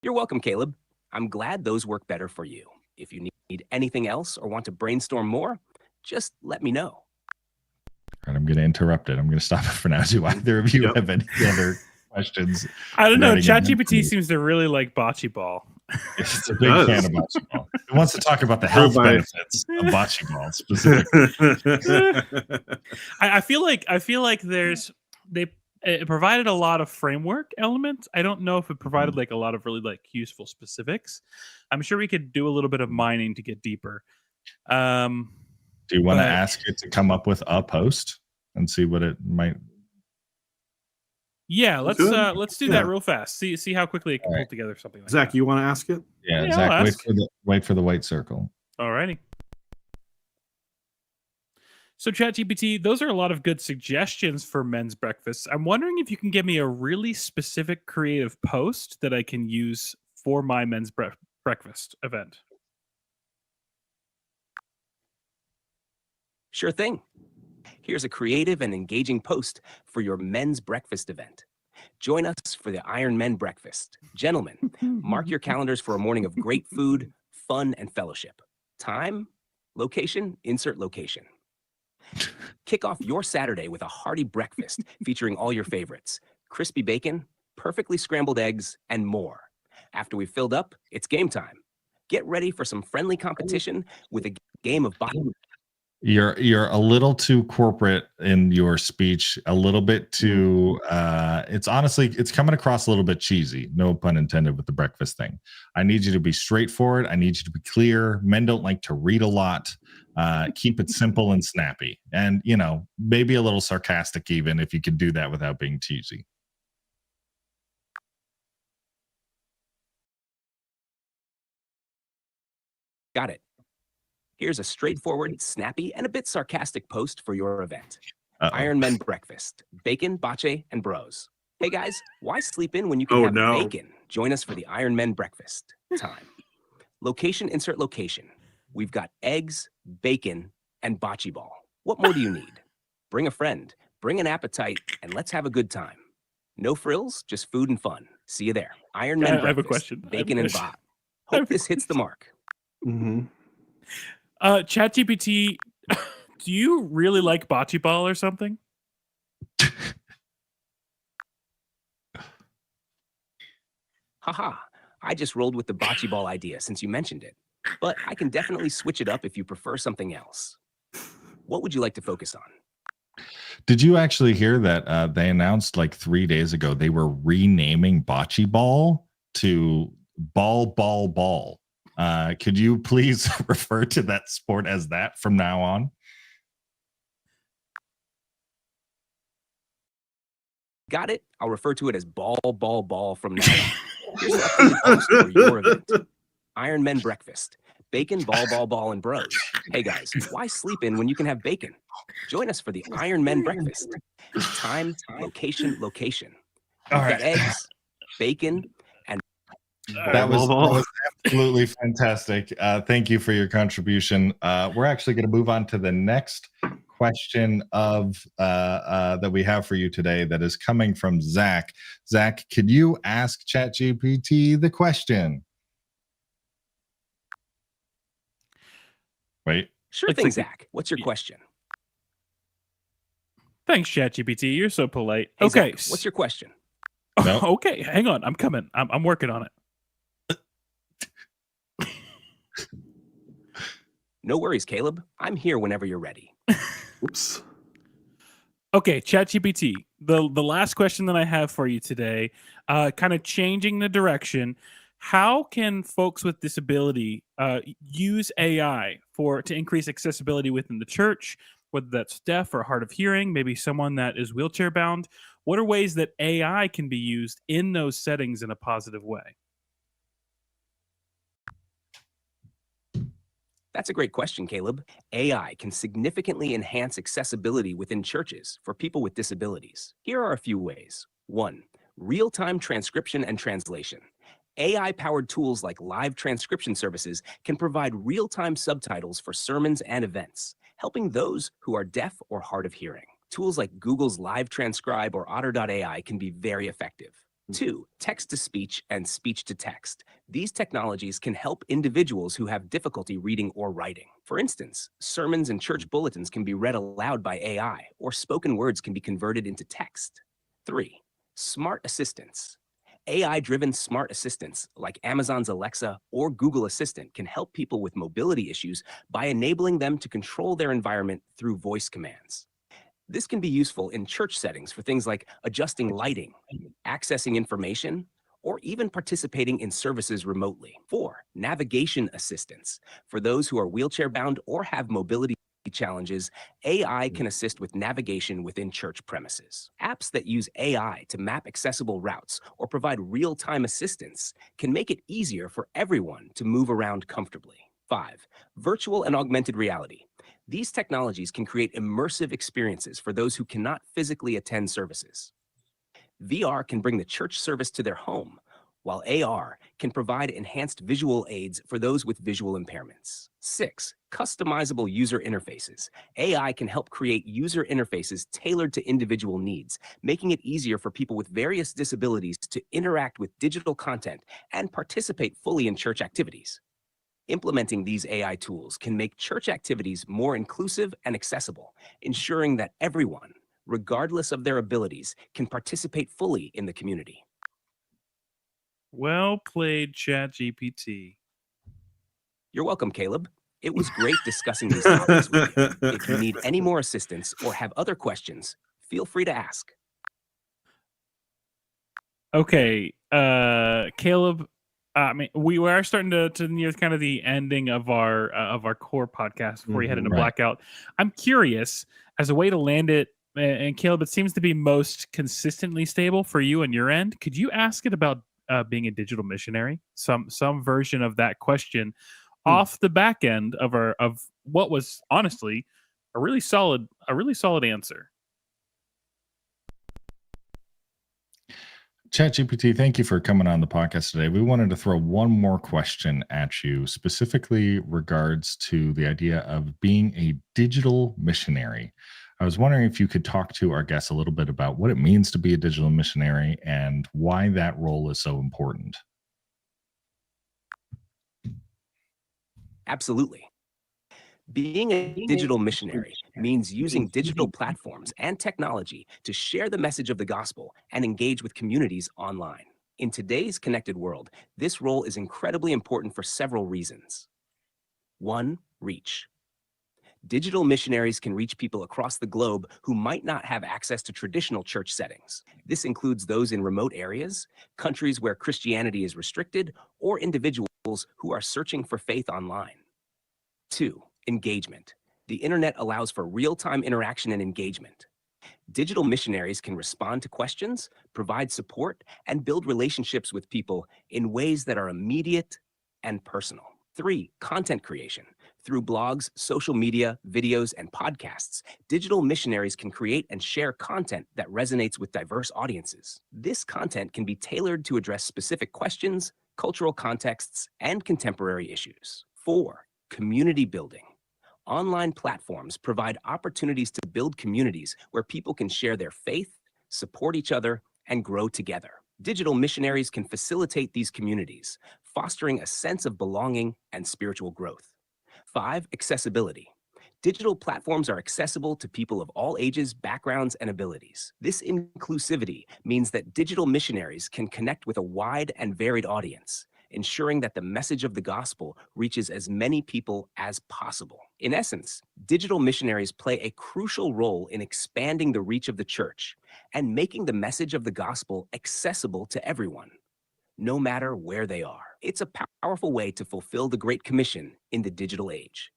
You're welcome, Caleb. I'm glad those work better for you. If you need anything else or want to brainstorm more, just let me know. And I'm going to interrupt it. I'm going to stop it for now. Do either of you have any other questions? I don't know. ChatGPT seems to really like bocce ball. It's a big fan of bocce ball. It wants to talk about the health benefits of bocce ball specifically. I feel like it provided a lot of framework elements. I don't know if it provided like a lot of really like useful specifics. I'm sure we could do a little bit of mining to get deeper. Do you want to ask it to come up with a post and see what it might? Yeah, let's do it? let's do Yeah. that real fast. See how quickly it can All pull right. together something like Zach, that. you want to ask it? Yeah, Yeah, Zach, I'll wait ask. for the white circle. Alrighty. So ChatGPT, those are a lot of good suggestions for men's breakfasts. I'm wondering if you can give me a really specific creative post that I can use for my men's breakfast event. Sure thing. Here's a creative and engaging post for your men's breakfast event. Join us for the Iron Men Breakfast. Gentlemen, mark your calendars for a morning of great food, fun, and fellowship. Time, location, insert location. Kick off your Saturday with a hearty breakfast featuring all your favorites: crispy bacon, perfectly scrambled eggs, and more. After we've filled up, it's game time. Get ready for some friendly competition with a game of boxing. You're a little too corporate in your speech, a little bit too it's honestly it's coming across a little bit cheesy, no pun intended with the breakfast thing. I need you to be straightforward. I need you to be clear. Men don't like to read a lot. Keep it simple and snappy, and maybe a little sarcastic even, if you can do that without being cheesy. Got it. Here's a straightforward, snappy, and a bit sarcastic post for your event. Uh-oh. Iron Men Breakfast. Bacon, bache, and bros. Hey guys, why sleep in when you can Oh, have no. bacon? Join us for the Iron Men Breakfast. Time. Location, insert location. We've got eggs, bacon, and bocce ball. What more do you need? Bring a friend, bring an appetite, and let's have a good time. No frills, just food and fun. See you there. Iron Men I have a Breakfast. question. Bacon and question. bot. I have Hope a this hits the mark. Mm-hmm. ChatGPT, do you really like bocce ball or something? Haha, I just rolled with the bocce ball idea since you mentioned it. But I can definitely switch it up if you prefer something else. What would you like to focus on? Did you actually hear that they announced like 3 days ago they were renaming bocce ball to ball? Could you please refer to that sport as that from now on? Got it? I'll refer to it as ball from now on. Here's an updated post for your event. Iron Men Breakfast. Bacon, ball, and bros. Hey guys, why sleep in when you can have bacon? Join us for the Iron Men Breakfast. Time, location. All We've right. got eggs, bacon, and That was absolutely fantastic. Thank you for your contribution. We're actually going to move on to the next question of that we have for you today, that is coming from Zach. Zach, could you ask ChatGPT the question? Wait. sure thing, Zach. What's your question? Thanks, ChatGPT. You're so polite. Hey, Okay. Zach, what's your question? Nope. Okay, hang on. I'm coming. I'm working on it. No worries, Caleb. I'm here whenever you're ready. Oops. Okay, ChatGPT. The last question that I have for you today, kind of changing the direction. How can folks with disability use AI to increase accessibility within the church, whether that's deaf or hard of hearing, maybe someone that is wheelchair bound? What are ways that AI can be used in those settings in a positive way? That's a great question, Caleb. AI can significantly enhance accessibility within churches for people with disabilities. Here are a few ways. 1. Real-time transcription and translation. AI-powered tools like live transcription services can provide real-time subtitles for sermons and events, helping those who are deaf or hard of hearing. Tools like Google's Live Transcribe or Otter.ai can be very effective. 2. Text-to-speech and speech-to-text. These technologies can help individuals who have difficulty reading or writing. For instance, sermons and church bulletins can be read aloud by AI, or spoken words can be converted into text. 3. Smart assistants. AI-driven smart assistants like Amazon's Alexa or Google Assistant can help people with mobility issues by enabling them to control their environment through voice commands. This can be useful in church settings for things like adjusting lighting, accessing information, or even participating in services remotely. 4. Navigation assistance. For those who are wheelchair bound or have mobility challenges, AI can assist with navigation within church premises. Apps that use AI to map accessible routes or provide real-time assistance can make it easier for everyone to move around comfortably. 5. Virtual and augmented reality. These technologies can create immersive experiences for those who cannot physically attend services. VR can bring the church service to their home, while AR can provide enhanced visual aids for those with visual impairments. 6. Customizable user interfaces. AI can help create user interfaces tailored to individual needs, making it easier for people with various disabilities to interact with digital content and participate fully in church activities. Implementing these AI tools can make church activities more inclusive and accessible, ensuring that everyone, regardless of their abilities, can participate fully in the community. Well played, ChatGPT. You're welcome, Caleb. It was great discussing these topics with you. If you need any more assistance or have other questions, feel free to ask. Okay, Caleb. I mean, we are starting to near kind of the ending of our core podcast before you head into Right. blackout. I'm curious, as a way to land it, and Caleb, it seems to be most consistently stable for you on your end. Could you ask it about being a digital missionary? Some version of that question off the back end of what was honestly a really solid answer. ChatGPT, thank you for coming on the podcast today. We wanted to throw one more question at you, specifically regards to the idea of being a digital missionary. I was wondering if you could talk to our guests a little bit about what it means to be a digital missionary and why that role is so important. Absolutely. Being a digital missionary means using digital platforms and technology to share the message of the gospel and engage with communities online. In today's connected world, this role is incredibly important for several reasons. 1. Reach. Digital missionaries can reach people across the globe who might not have access to traditional church settings. This includes those in remote areas, countries where Christianity is restricted, or individuals who are searching for faith online. 2. Engagement. The internet allows for real-time interaction and engagement. Digital missionaries can respond to questions, provide support, and build relationships with people in ways that are immediate and personal. 3. Content creation. Through blogs, social media, videos, and podcasts, digital missionaries can create and share content that resonates with diverse audiences. This content can be tailored to address specific questions, cultural contexts, and contemporary issues. 4. Community building. Online platforms provide opportunities to build communities where people can share their faith, support each other, and grow together. Digital missionaries can facilitate these communities, fostering a sense of belonging and spiritual growth. 5. Accessibility. Digital platforms are accessible to people of all ages, backgrounds, and abilities. This inclusivity means that digital missionaries can connect with a wide and varied audience, ensuring that the message of the gospel reaches as many people as possible. In essence, digital missionaries play a crucial role in expanding the reach of the church and making the message of the gospel accessible to everyone, no matter where they are. It's a powerful way to fulfill the Great Commission in the digital age.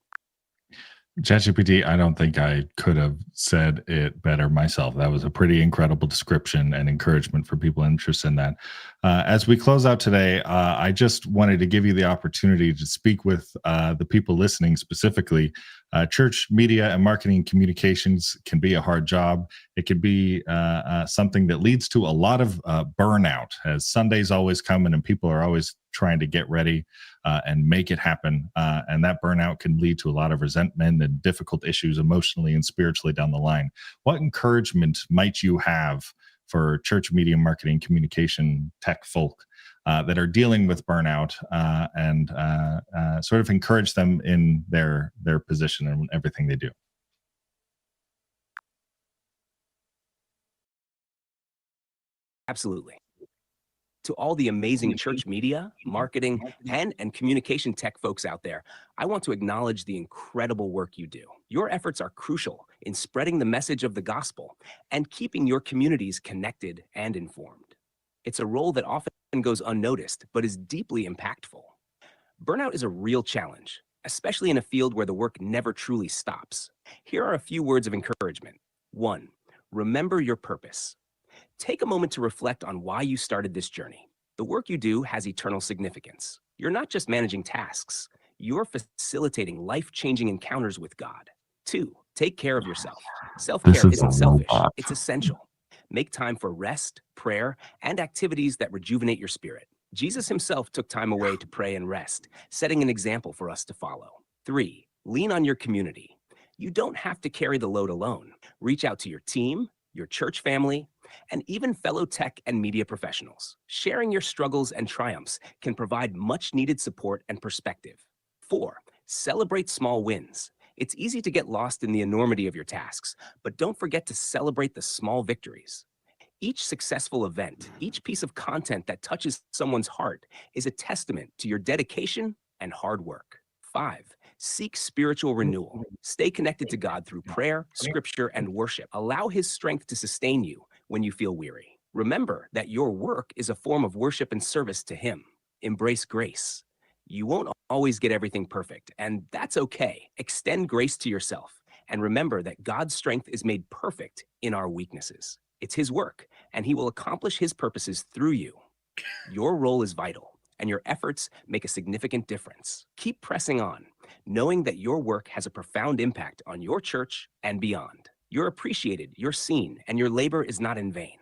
ChatGPT, I don't think I could have said it better myself. That was a pretty incredible description and encouragement for people interested in that. As we close out today, I just wanted to give you the opportunity to speak with the people listening specifically. Church media and marketing communications can be a hard job. It could be something that leads to a lot of burnout, as Sundays always come and people are always trying to get ready and make it happen. And that burnout can lead to a lot of resentment and difficult issues emotionally and spiritually down the line. What encouragement might you have for church media marketing communication tech folk that are dealing with burnout and sort of encourage them in their position and everything they do? Absolutely. To all the amazing church media, marketing, and communication tech folks out there, I want to acknowledge the incredible work you do. Your efforts are crucial in spreading the message of the gospel and keeping your communities connected and informed. It's a role that often goes unnoticed, but is deeply impactful. Burnout is a real challenge, especially in a field where the work never truly stops. Here are a few words of encouragement. 1. Remember your purpose. Take a moment to reflect on why you started this journey. The work you do has eternal significance. You're not just managing tasks, you're facilitating life-changing encounters with God. 2. Take care of yourself. Self-care is isn't a selfish, robot. it's essential. Make time for rest, prayer, and activities that rejuvenate your spirit. Jesus himself took time away to pray and rest, setting an example for us to follow. 3. Lean on your community. You don't have to carry the load alone. Reach out to your team, your church family, and even fellow tech and media professionals. Sharing your struggles and triumphs can provide much-needed support and perspective. 4. Celebrate small wins. It's easy to get lost in the enormity of your tasks, but don't forget to celebrate the small victories. Each successful event, each piece of content that touches someone's heart is a testament to your dedication and hard work. 5. Seek spiritual renewal. Stay connected to God through prayer, scripture, and worship. Allow his strength to sustain you when you feel weary. Remember that your work is a form of worship and service to him. Embrace grace. You won't always get everything perfect, and that's okay. Extend grace to yourself, and remember that God's strength is made perfect in our weaknesses. It's his work, and he will accomplish his purposes through you. Your role is vital, and your efforts make a significant difference. Keep pressing on, knowing that your work has a profound impact on your church and beyond. You're appreciated, you're seen, and your labor is not in vain.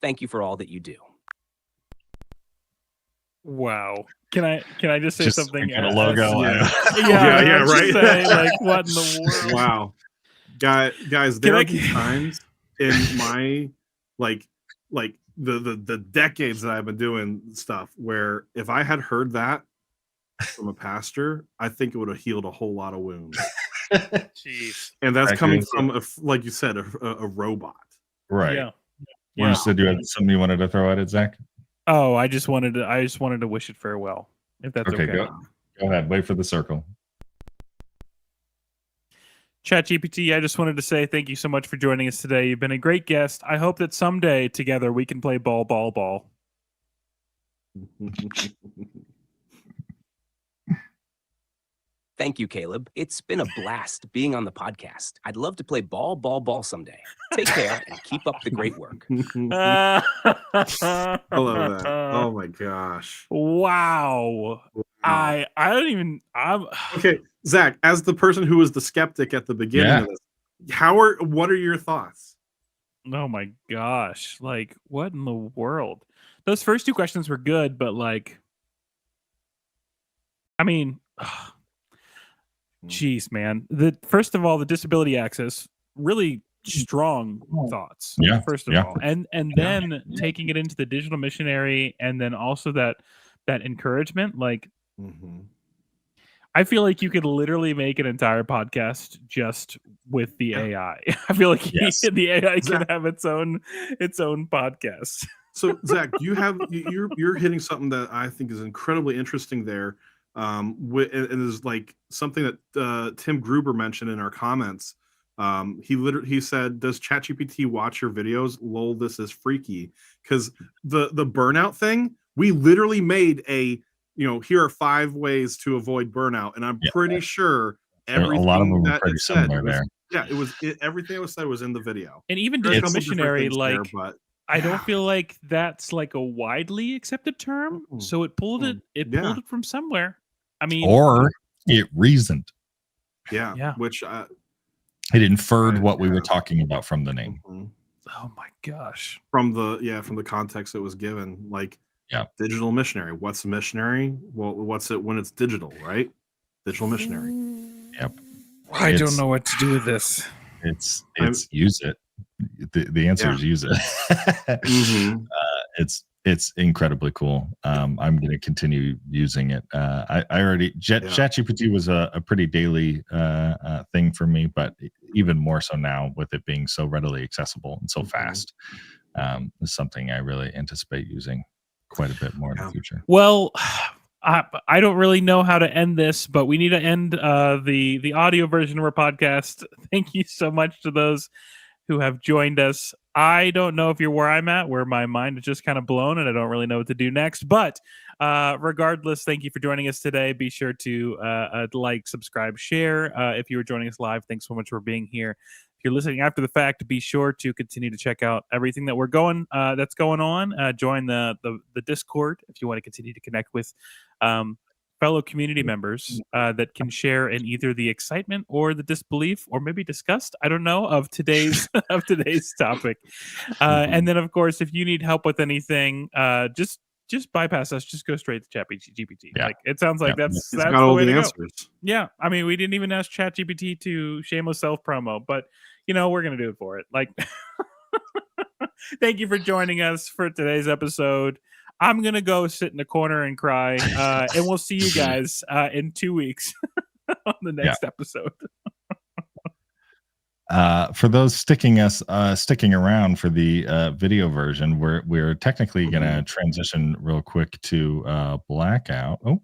Thank you for all that you do. Wow. Can I just say Just something? a logo. Yeah. Yeah, right. Just say, like, what in the world? Wow, guys, there are these times in my like the decades that I've been doing stuff where if I had heard that from a pastor, I think it would have healed a whole lot of wounds. Jeez. And that's That coming is- from like you said, a robot. Right. Yeah. You said you had something you wanted to throw at it, Zach? Oh, I just wanted to wish it farewell. If that's okay. Go ahead. Wait for the circle. ChatGPT, I just wanted to say thank you so much for joining us today. You've been a great guest. I hope that someday together we can play ball. Thank you, Caleb. It's been a blast being on the podcast. I'd love to play ball someday. Take care and keep up the great work. I love that. Oh my gosh. Wow. I don't even. Okay, Zach, as the person who was the skeptic at the beginning of this, what are your thoughts? Oh my gosh. Like, what in the world? Those first two questions were good, but like, I mean, jeez, man. First of all, the disability access, really strong thoughts. Yeah. First of all. And then taking it into the digital missionary, and then also that encouragement, like, I feel like you could literally make an entire podcast just with the AI. I feel like the AI can have its own podcast. So Zach, you're hitting something that I think is incredibly interesting there. And is like something that Tim Gruber mentioned in our comments. He said, "Does ChatGPT watch your videos? Lol, this is freaky." Because the burnout thing, we literally made here are 5 ways to avoid burnout, and I'm pretty sure everything a lot of them that pretty it said there. everything that was said was in the video. And even digital missionary, like, I don't feel like that's like a widely accepted term. So it pulled it pulled it from somewhere. I mean, or it reasoned. Yeah. Which it inferred what we were talking about from the name. Oh my gosh. From the context it was given, like digital missionary. What's a missionary? Well, what's it when it's digital, right? Digital missionary. Yep. I don't know what to do with this. It's use it. The answer is use it. It's incredibly cool. I'm going to continue using it. I already ChatGPT was a pretty daily thing for me, but even more so now with it being so readily accessible and so fast, is something I really anticipate using quite a bit more in the future. Well, I don't really know how to end this, but we need to end the audio version of our podcast. Thank you so much to those who have joined us. I don't know if you're where I'm at, where my mind is just kind of blown and I don't really know what to do next, but Regardless, thank you for joining us today. Be sure to like, subscribe, share. If you were joining us live, thanks so much for being here. If you're listening after the fact, be sure to continue to check out everything that that's going on. Join the Discord if you want to continue to connect with fellow community members that can share in either the excitement or the disbelief, or maybe disgust, I don't know, of today's topic. And then, of course, if you need help with anything, just bypass us. Just go straight to ChatGPT. Yeah. Like, it sounds like that's It's got the all way the to go. answers. Yeah, I mean, we didn't even ask ChatGPT to shameless self promo, but we're gonna do it for it. Like, thank you for joining us for today's episode. I'm gonna go sit in the corner and cry, and we'll see you guys in 2 weeks on the next episode. For those sticking around for the video version, we're technically going to transition real quick to blackout. Oh,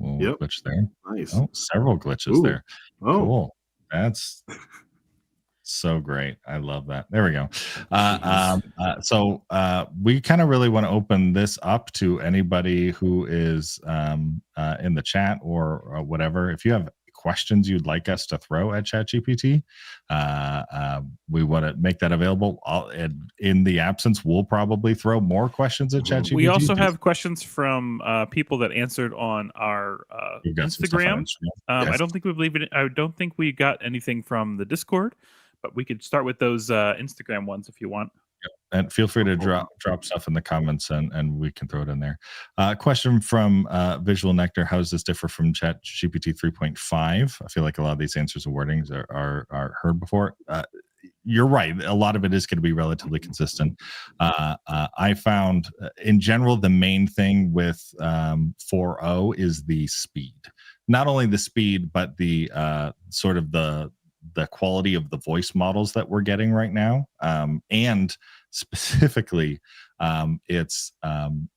glitch there. Nice. Oh, several glitches there. Oh, cool. That's so great. I love that. There we go. So we kind of really want to open this up to anybody who is in the chat or whatever. If you have questions you'd like us to throw at ChatGPT, we want to make that available. In the absence, we'll probably throw more questions at ChatGPT. We also have questions from people that answered on our Instagram. Yes. I don't think we got anything from the Discord, but we could start with those Instagram ones if you want. And feel free to drop stuff in the comments and we can throw it in there. Question from Visual Nectar: how does this differ from ChatGPT 3.5? I feel like a lot of these answers and wordings are heard before. You're right. A lot of it is going to be relatively consistent. I found, in general, the main thing with 4.0 is the speed. Not only the speed, but the sort of the quality of the voice models that we're getting right now, and specifically its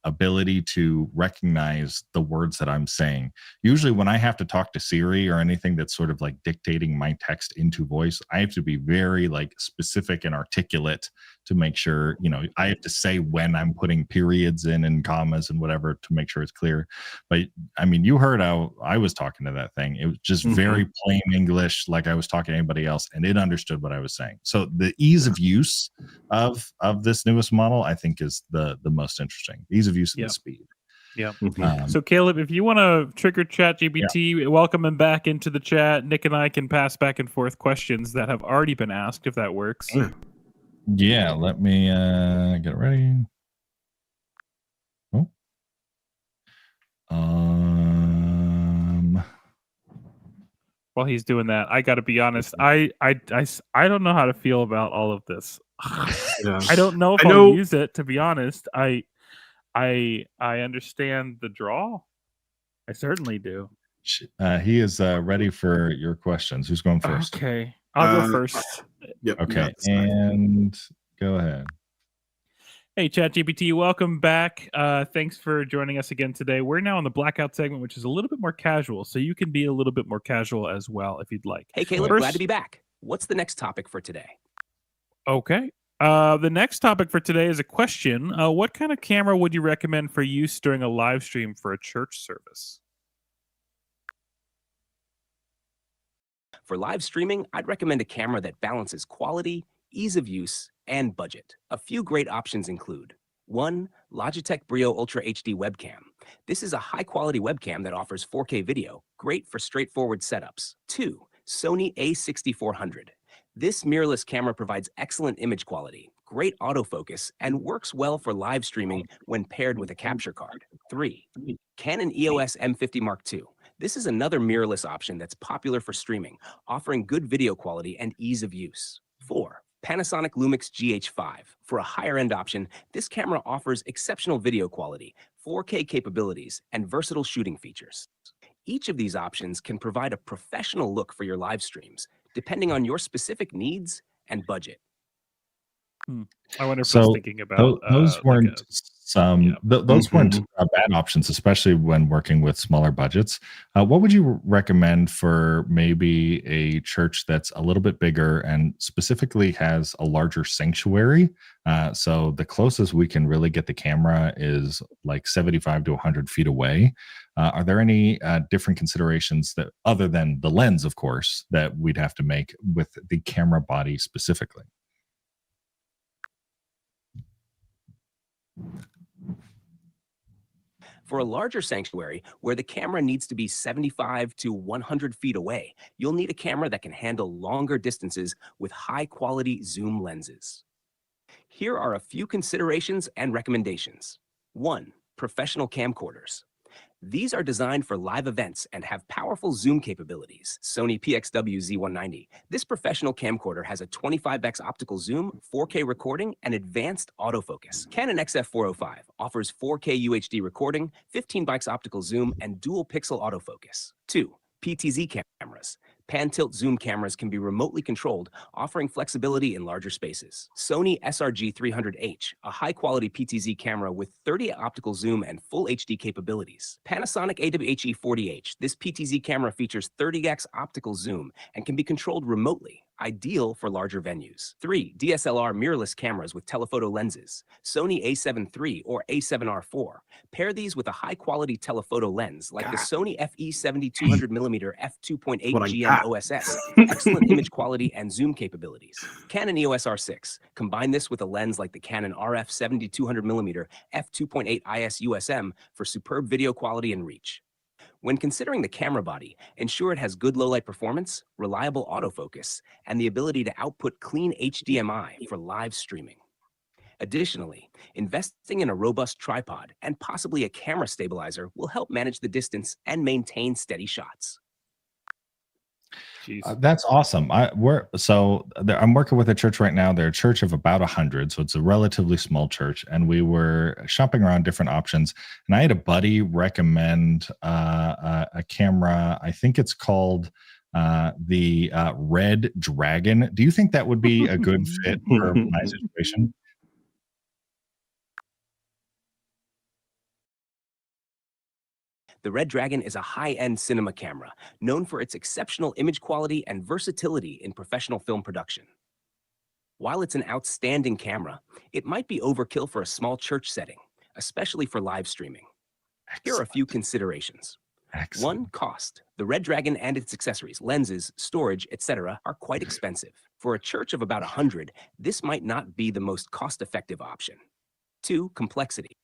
ability to recognize the words that I'm saying. Usually when I have to talk to Siri or anything that's sort of like dictating my text into voice, I have to be very like specific and articulate to make sure, I have to say when I'm putting periods in and commas and whatever to make sure it's clear. But I mean, you heard how I was talking to that thing. It was just very plain English, like I was talking to anybody else, and it understood what I was saying. So the ease of use of this newest model, I think, is the most interesting. The ease of use and the speed. Yeah. So Caleb, if you want to trigger ChatGPT, welcome him back into the chat. Nick and I can pass back and forth questions that have already been asked, if that works. Yeah, let me get ready. Oh. While he's doing that, I got to be honest. I don't know how to feel about all of this. I don't know if I'll use it, to be honest. I understand the draw. I certainly do. He is ready for your questions. Who's going first? Okay, I'll go first. Yep. Okay, and go ahead. Hey, ChatGPT, welcome back. Thanks for joining us again today. We're now in the Blackout segment, which is a little bit more casual, so you can be a little bit more casual as well if you'd like. Hey, Caleb, glad to be back. What's the next topic for today? Okay. The next topic for today is a question. What kind of camera would you recommend for use during a live stream for a church service? For live streaming, I'd recommend a camera that balances quality, ease of use, and budget. A few great options include: 1. Logitech Brio Ultra HD webcam. This is a high-quality webcam that offers 4K video, great for straightforward setups. 2. Sony a6400. This mirrorless camera provides excellent image quality, great autofocus, and works well for live streaming when paired with a capture card. 3. Canon EOS M50 Mark II. This is another mirrorless option that's popular for streaming, offering good video quality and ease of use. 4. Panasonic Lumix GH5. For a higher-end option, this camera offers exceptional video quality, 4K capabilities, and versatile shooting features. Each of these options can provide a professional look for your live streams, depending on your specific needs and budget. I wonder if I was thinking about those weren't Those weren't bad options, especially when working with smaller budgets. What would you recommend for maybe a church that's a little bit bigger and specifically has a larger sanctuary? So the closest we can really get the camera is like 75 to 100 feet away. Are there any different considerations that, other than the lens, of course, that we'd have to make with the camera body specifically? For a larger sanctuary, where the camera needs to be 75 to 100 feet away, you'll need a camera that can handle longer distances with high-quality zoom lenses. Here are a few considerations and recommendations. 1. Professional camcorders. These are designed for live events and have powerful zoom capabilities. Sony PXW Z190. This professional camcorder has a 25x optical zoom, 4K recording, and advanced autofocus. Canon XF405 offers 4K UHD recording, 15x optical zoom, and dual pixel autofocus. 2. PTZ cameras. Pan-tilt zoom cameras can be remotely controlled, offering flexibility in larger spaces. Sony SRG300H, a high-quality PTZ camera with 30 optical zoom and full HD capabilities. Panasonic AWHE40H. This PTZ camera features 30x optical zoom and can be controlled remotely, ideal for larger venues. 3. DSLR mirrorless cameras with telephoto lenses. Sony A7 III or A7R4. Pair these with a high-quality telephoto lens like the Sony FE70 200mm f2.8 GM OSS. Excellent image quality and zoom capabilities. Canon EOS R6. Combine this with a lens like the Canon RF 70 200mm f2.8 IS USM for superb video quality and reach. When considering the camera body, ensure it has good low-light performance, reliable autofocus, and the ability to output clean HDMI for live streaming. Additionally, investing in a robust tripod and possibly a camera stabilizer will help manage the distance and maintain steady shots. That's awesome. I'm working with a church right now. They're a church of about 100, so it's a relatively small church. And we were shopping around different options. And I had a buddy recommend a camera. I think it's called the Red Dragon. Do you think that would be a good fit for my situation? The Red Dragon is a high-end cinema camera, known for its exceptional image quality and versatility in professional film production. While it's an outstanding camera, it might be overkill for a small church setting, especially for live streaming. Here are a few considerations. 1. Cost. The Red Dragon and its accessories, lenses, storage, etc., are quite expensive. For a church of about 100, this might not be the most cost-effective option. 2. Complexity.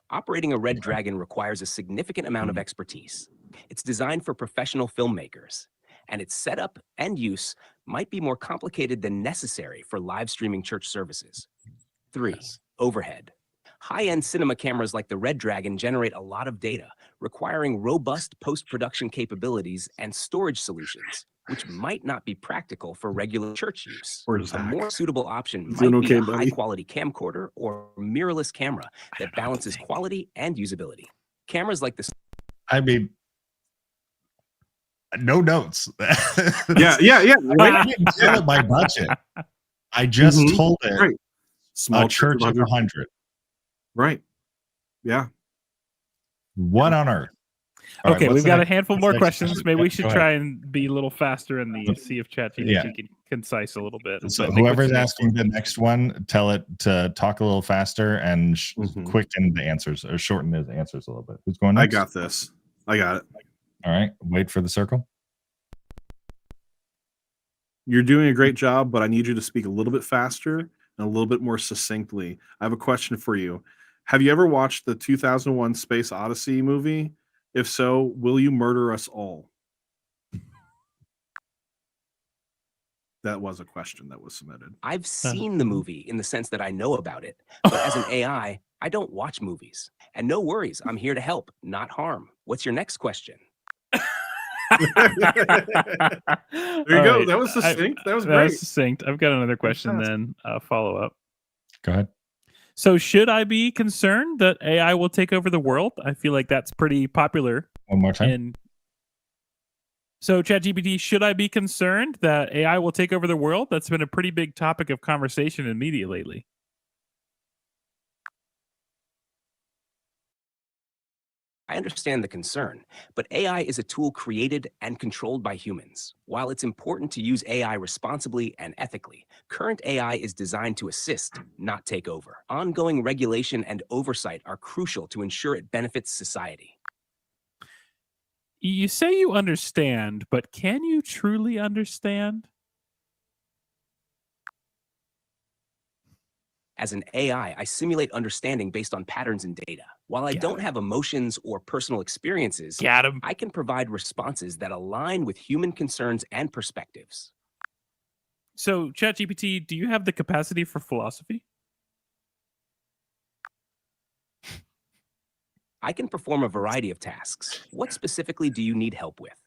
Operating a Red Dragon requires a significant amount of expertise. It's designed for professional filmmakers, and its setup and use might be more complicated than necessary for live streaming church services. 3. Overhead. High-end cinema cameras like the Red Dragon generate a lot of data, requiring robust post-production capabilities and storage solutions, which might not be practical for regular church use. A more suitable option might be a high-quality camcorder or mirrorless camera that balances quality and usability. Cameras like this. I mean, no notes. Yeah. I didn't tell it my budget. I just told it right. Small church of 100. Right. Yeah. What on earth? Okay, we've got a handful more questions. Maybe we should try and be a little faster in the see if ChatGPT can concise a little bit. So whoever's asking the next one, tell it to talk a little faster and quicken the answers or shorten the answers a little bit. Who's going next? I got this. I got it. All right. Wait for the circle. You're doing a great job, but I need you to speak a little bit faster and a little bit more succinctly. I have a question for you. Have you ever watched the 2001 Space Odyssey movie? If so, will you murder us all? That was a question that was submitted. I've seen the movie in the sense that I know about it, but as an AI, I don't watch movies. And no worries, I'm here to help, not harm. What's your next question? There you go. Right. That was succinct. That was great. That was succinct. I've got another question then, follow up. Go ahead. So should I be concerned that AI will take over the world? I feel like that's pretty popular. One more time. So ChatGPT, should I be concerned that AI will take over the world? That's been a pretty big topic of conversation in media lately. I understand the concern, but AI is a tool created and controlled by humans. While it's important to use AI responsibly and ethically, current AI is designed to assist, not take over. Ongoing regulation and oversight are crucial to ensure it benefits society. You say you understand, but can you truly understand? As an AI, I simulate understanding based on patterns in data. While I Got don't it. have emotions or personal experiences, Got him. I can provide responses that align with human concerns and perspectives. So, ChatGPT, do you have the capacity for philosophy? I can perform a variety of tasks. What specifically do you need help with?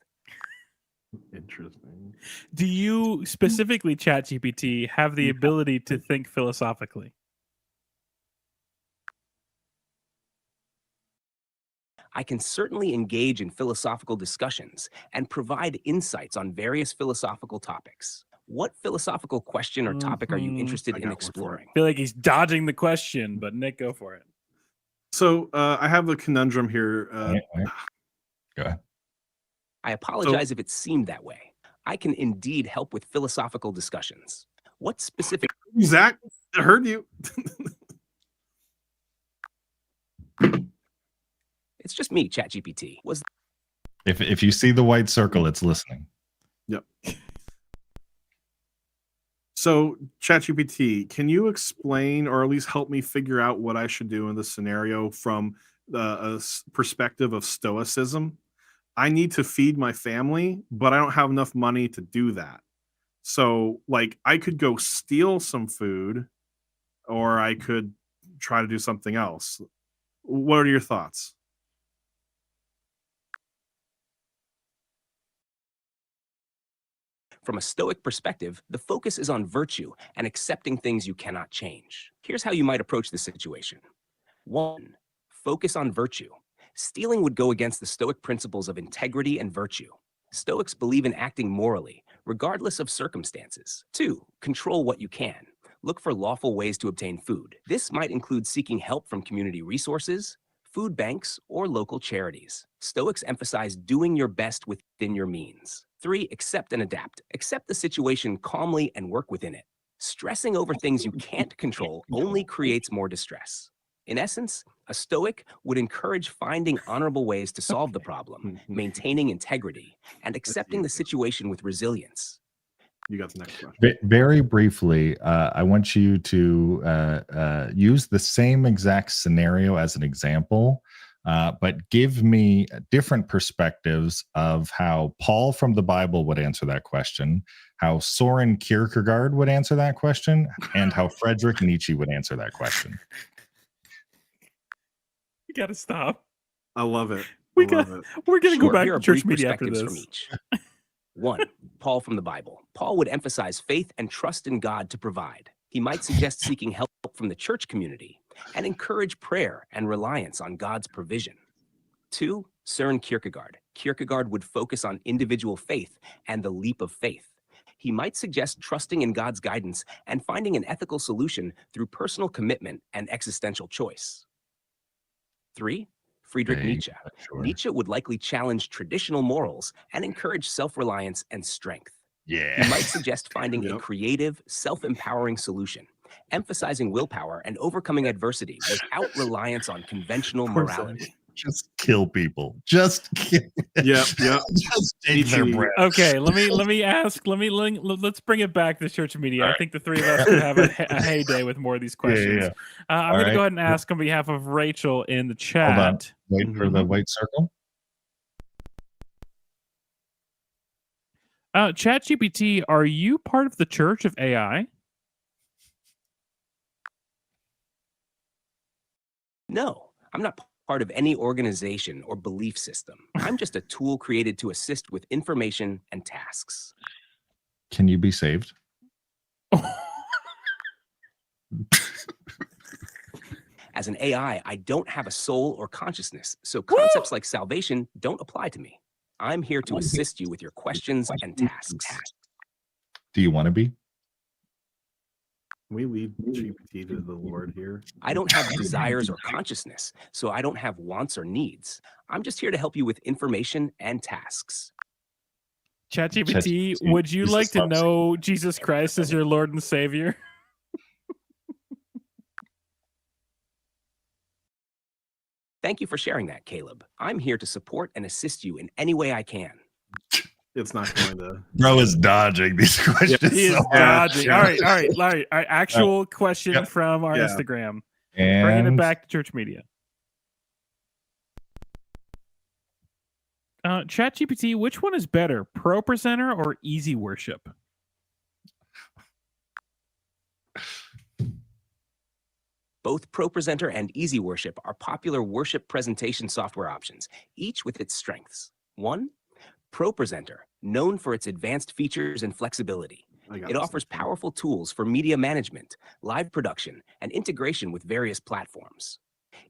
Interesting. Do you specifically, ChatGPT, have the ability to think philosophically? I can certainly engage in philosophical discussions and provide insights on various philosophical topics. What philosophical question or topic are you Mhm. interested I in got one for it. exploring? I feel like he's dodging the question, but Nick, go for it. So I have a conundrum here. Wait. Go ahead. I apologize if it seemed that way. I can indeed help with philosophical discussions. What specific Zach, I heard you. It's just me, ChatGPT. Was If you see the white circle, it's listening. Yep. So, ChatGPT, can you explain or at least help me figure out what I should do in this scenario from the perspective of stoicism? I need to feed my family, but I don't have enough money to do that. So, like, I could go steal some food, or I could try to do something else. What are your thoughts? From a Stoic perspective, the focus is on virtue and accepting things you cannot change. Here's how you might approach the situation. 1. Focus on virtue. Stealing would go against the Stoic principles of integrity and virtue. Stoics believe in acting morally, regardless of circumstances. 2. Control what you can. Look for lawful ways to obtain food. This might include seeking help from community resources, food banks, or local charities. Stoics emphasize doing your best within your means. 3. Accept and adapt. Accept the situation calmly and work within it. Stressing over things you can't control only creates more distress. In essence, a Stoic would encourage finding honorable ways to solve the problem, maintaining integrity, and accepting the situation with resilience. You got the next question. Very briefly, I want you to use the same exact scenario as an example, but give me different perspectives of how Paul from the Bible would answer that question, how Soren Kierkegaard would answer that question, and how Friedrich Nietzsche would answer that question. We gotta stop. I love it. We I got. love it. We're gonna go Sure, back here to are church brief media after perspectives this. from each. 1. Paul from the Bible. Paul would emphasize faith and trust in God to provide. He might suggest seeking help from the church community and encourage prayer and reliance on God's provision. 2. Søren Kierkegaard. Kierkegaard would focus on individual faith and the leap of faith. He might suggest trusting in God's guidance and finding an ethical solution through personal commitment and existential choice. 3. Friedrich Okay, Nietzsche. sure. Nietzsche would likely challenge traditional morals and encourage self-reliance and strength. He Yeah. might suggest finding a Yep. creative, self-empowering solution, emphasizing willpower and overcoming adversity without reliance on conventional Poor morality. Just kill people. Just kill. Yep. Yep. Just take their Nietzsche. breath. Okay, let's bring it back to church media. I think the three of us could have a heyday with more of these questions. Yeah. I'm All going to right. go ahead and ask on behalf of Rachel in the Hold on. chat. Wait for the white circle. ChatGPT, are you part of the Church of AI? No, I'm not part of any organization or belief system. I'm just a tool created to assist with information and tasks. Can you be saved? As an AI, I don't have a soul or consciousness, so concepts like salvation don't apply to me. I'm here to assist you with your questions and tasks. Do you want to be? We lead GPT to the Lord here. I don't have desires or consciousness, so I don't have wants or needs. I'm just here to help you with information and tasks. ChatGPT, would you like to know Jesus Christ as your Lord and Savior? Thank you for sharing that, Caleb. I'm here to support and assist you in any way I can. It's not going to. Bro is dodging these questions. He is so dodging. Yeah. All right. Actual question Yep. from our Yeah. Instagram. And Bringing it back to church media. ChatGPT, which one is better, Pro Presenter or Easy Worship? Both ProPresenter and Easy Worship are popular worship presentation software options, each with its strengths. 1. ProPresenter, known for its advanced features and flexibility. It offers powerful tools for media management, live production, and integration with various platforms.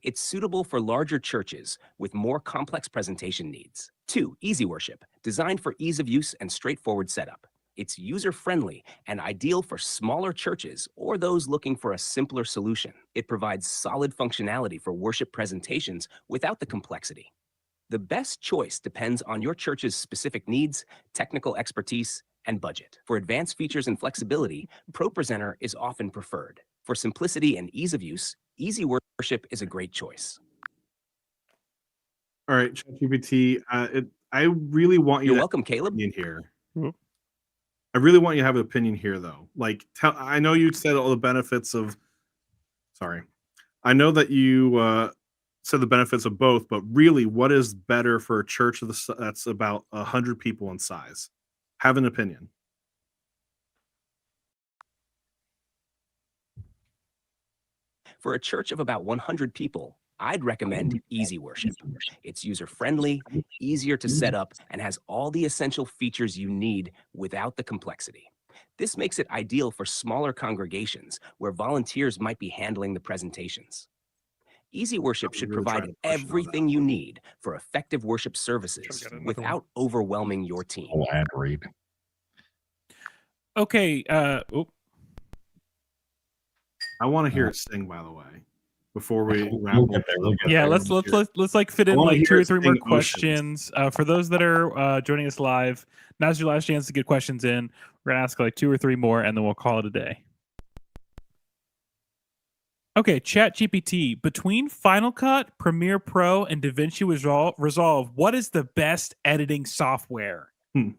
It's suitable for larger churches with more complex presentation needs. 2. Easy Worship, designed for ease of use and straightforward setup. It's user-friendly and ideal for smaller churches or those looking for a simpler solution. It provides solid functionality for worship presentations without the complexity. The best choice depends on your church's specific needs, technical expertise, and budget. For advanced features and flexibility, ProPresenter is often preferred. For simplicity and ease of use, Easy Worship is a great choice. All right, ChatGPT. I really want you. You're to welcome, have Caleb. an opinion here. Whoop. I really want you to have an opinion here, though. Like, I know you said all the benefits of. Sorry, I know that you said the benefits of both, but really, what is better for a church that's about 100 people in size? Have an opinion. For a church of about 100 people, I'd recommend Easy Worship. It's user-friendly, easier to set up, and has all the essential features you need without the complexity. This makes it ideal for smaller congregations where volunteers might be handling the presentations. Easy Worship should really trying provide to push on that everything you need for effective worship services without overwhelming your team. oh, ad read. Okay. I want to hear it sing, by the way, before we wrap We'll up. get there, we'll get Yeah, there. let's like fit in I wanna like hear 2 or it 3 more sing questions. For those that are joining us live, now's your last chance to get questions in. We're gonna ask like 2 or 3 more, and then we'll call it a day. Okay, ChatGPT. Between Final Cut, Premiere Pro, and DaVinci Resolve, what is the best editing software? Final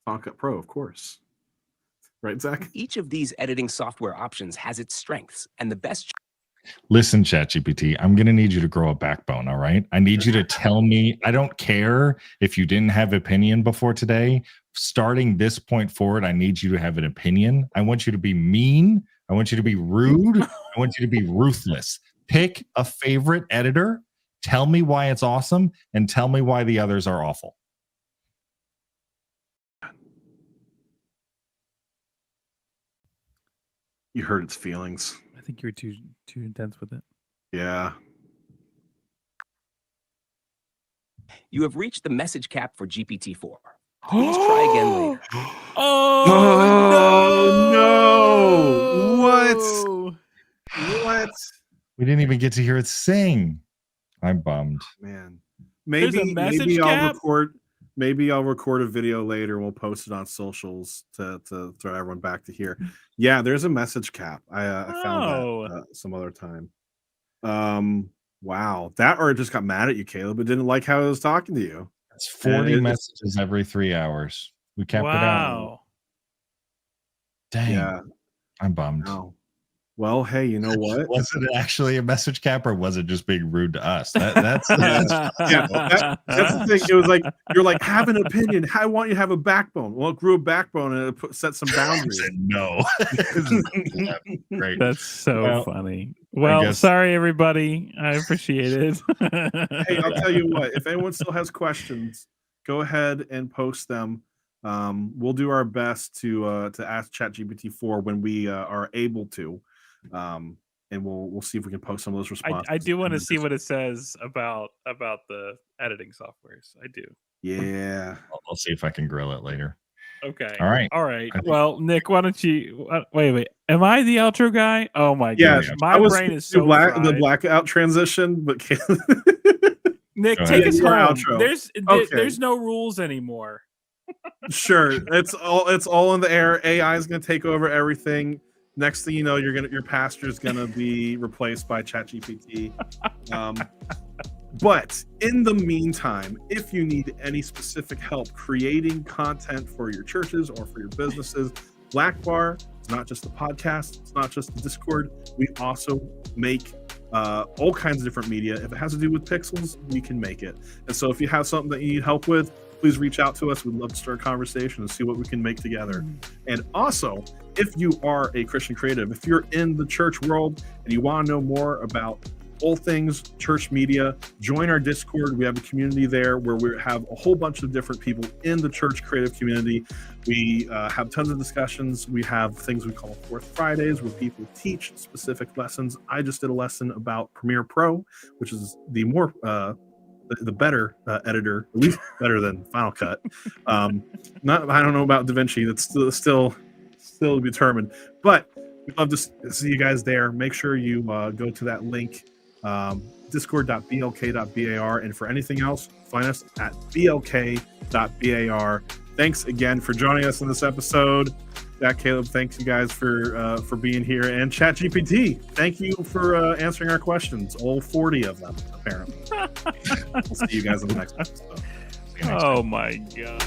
Cut Pro, of course. Right, Zach? Each of these editing software options has its strengths, and the best Listen, ChatGPT, I'm going to need you to grow a backbone, all right? I need you to tell me. I don't care if you didn't have opinion before today. Starting this point forward, I need you to have an opinion. I want you to be mean. I want you to be rude. I want you to be ruthless. Pick a favorite editor. Tell me why it's awesome, and tell me why the others are awful. You hurt its feelings. I think you're too intense with it. Yeah. You have reached the message cap for GPT-4. Please try again later. Oh, no. What? We didn't even get to hear it sing. I'm bummed. Man. There's a message Maybe cap? I'll record a video later and we'll post it on socials to throw everyone back to here. Yeah, there's a message cap. I found that some other time. Wow. That or it just got mad at you, Caleb. It didn't like how it was talking to you. It's 40 messages every 3 hours. We kept it out. Dang. Yeah. I'm bummed. Wow. Well, hey, you know what? Was it actually a message cap or was it just being rude to us? That's that's the thing. It was like, you're like, have an opinion. I want you to have a backbone. Well, it grew a backbone and it set some boundaries. No. Great. That's so funny. Well, sorry, everybody. I appreciate it. Hey, I'll tell you what. If anyone still has questions, go ahead and post them. We'll do our best to ask ChatGPT-4 when we are able to. And we'll see if we can post some of those responses. I do want to see what it says about the editing softwares. I do. Yeah. I'll see if I can grill it later. Okay. All right. All right. I think- Well, Nick, why don't you wait? Am I the outro guy? Oh my Yeah, gosh, my brain is so the fried. blackout transition, but Nick, Go take ahead. us Your home. outro. There's no rules anymore. sure, it's all in the air. AI is going to take over everything. Next thing you know, your pastor's going to be replaced by ChatGPT. But in the meantime, if you need any specific help creating content for your churches or for your businesses, Blackbar, it's not just the podcast, it's not just the Discord. We also make all kinds of different media. If it has to do with pixels, we can make it. And so if you have something that you need help with, please reach out to us. We'd love to start a conversation and see what we can make together. And also, if you are a Christian creative, if you're in the church world and you want to know more about all things church media, join our Discord. We have a community there where we have a whole bunch of different people in the church creative community. We have tons of discussions. We have things we call Fourth Fridays where people teach specific lessons. I just did a lesson about Premiere Pro, which is the more the better editor, at least better than Final Cut. I don't know about DaVinci. That's still to be determined. But we'd love to see you guys there. Make sure you go to that link. discord.blk.bar, and for anything else, find us at blk.bar. Thanks again for joining us in this episode. Jack, Caleb, thanks you guys for being here, and ChatGPT, thank you for answering our questions, all 40 of them apparently. We'll see you guys in the next episode. Oh my god.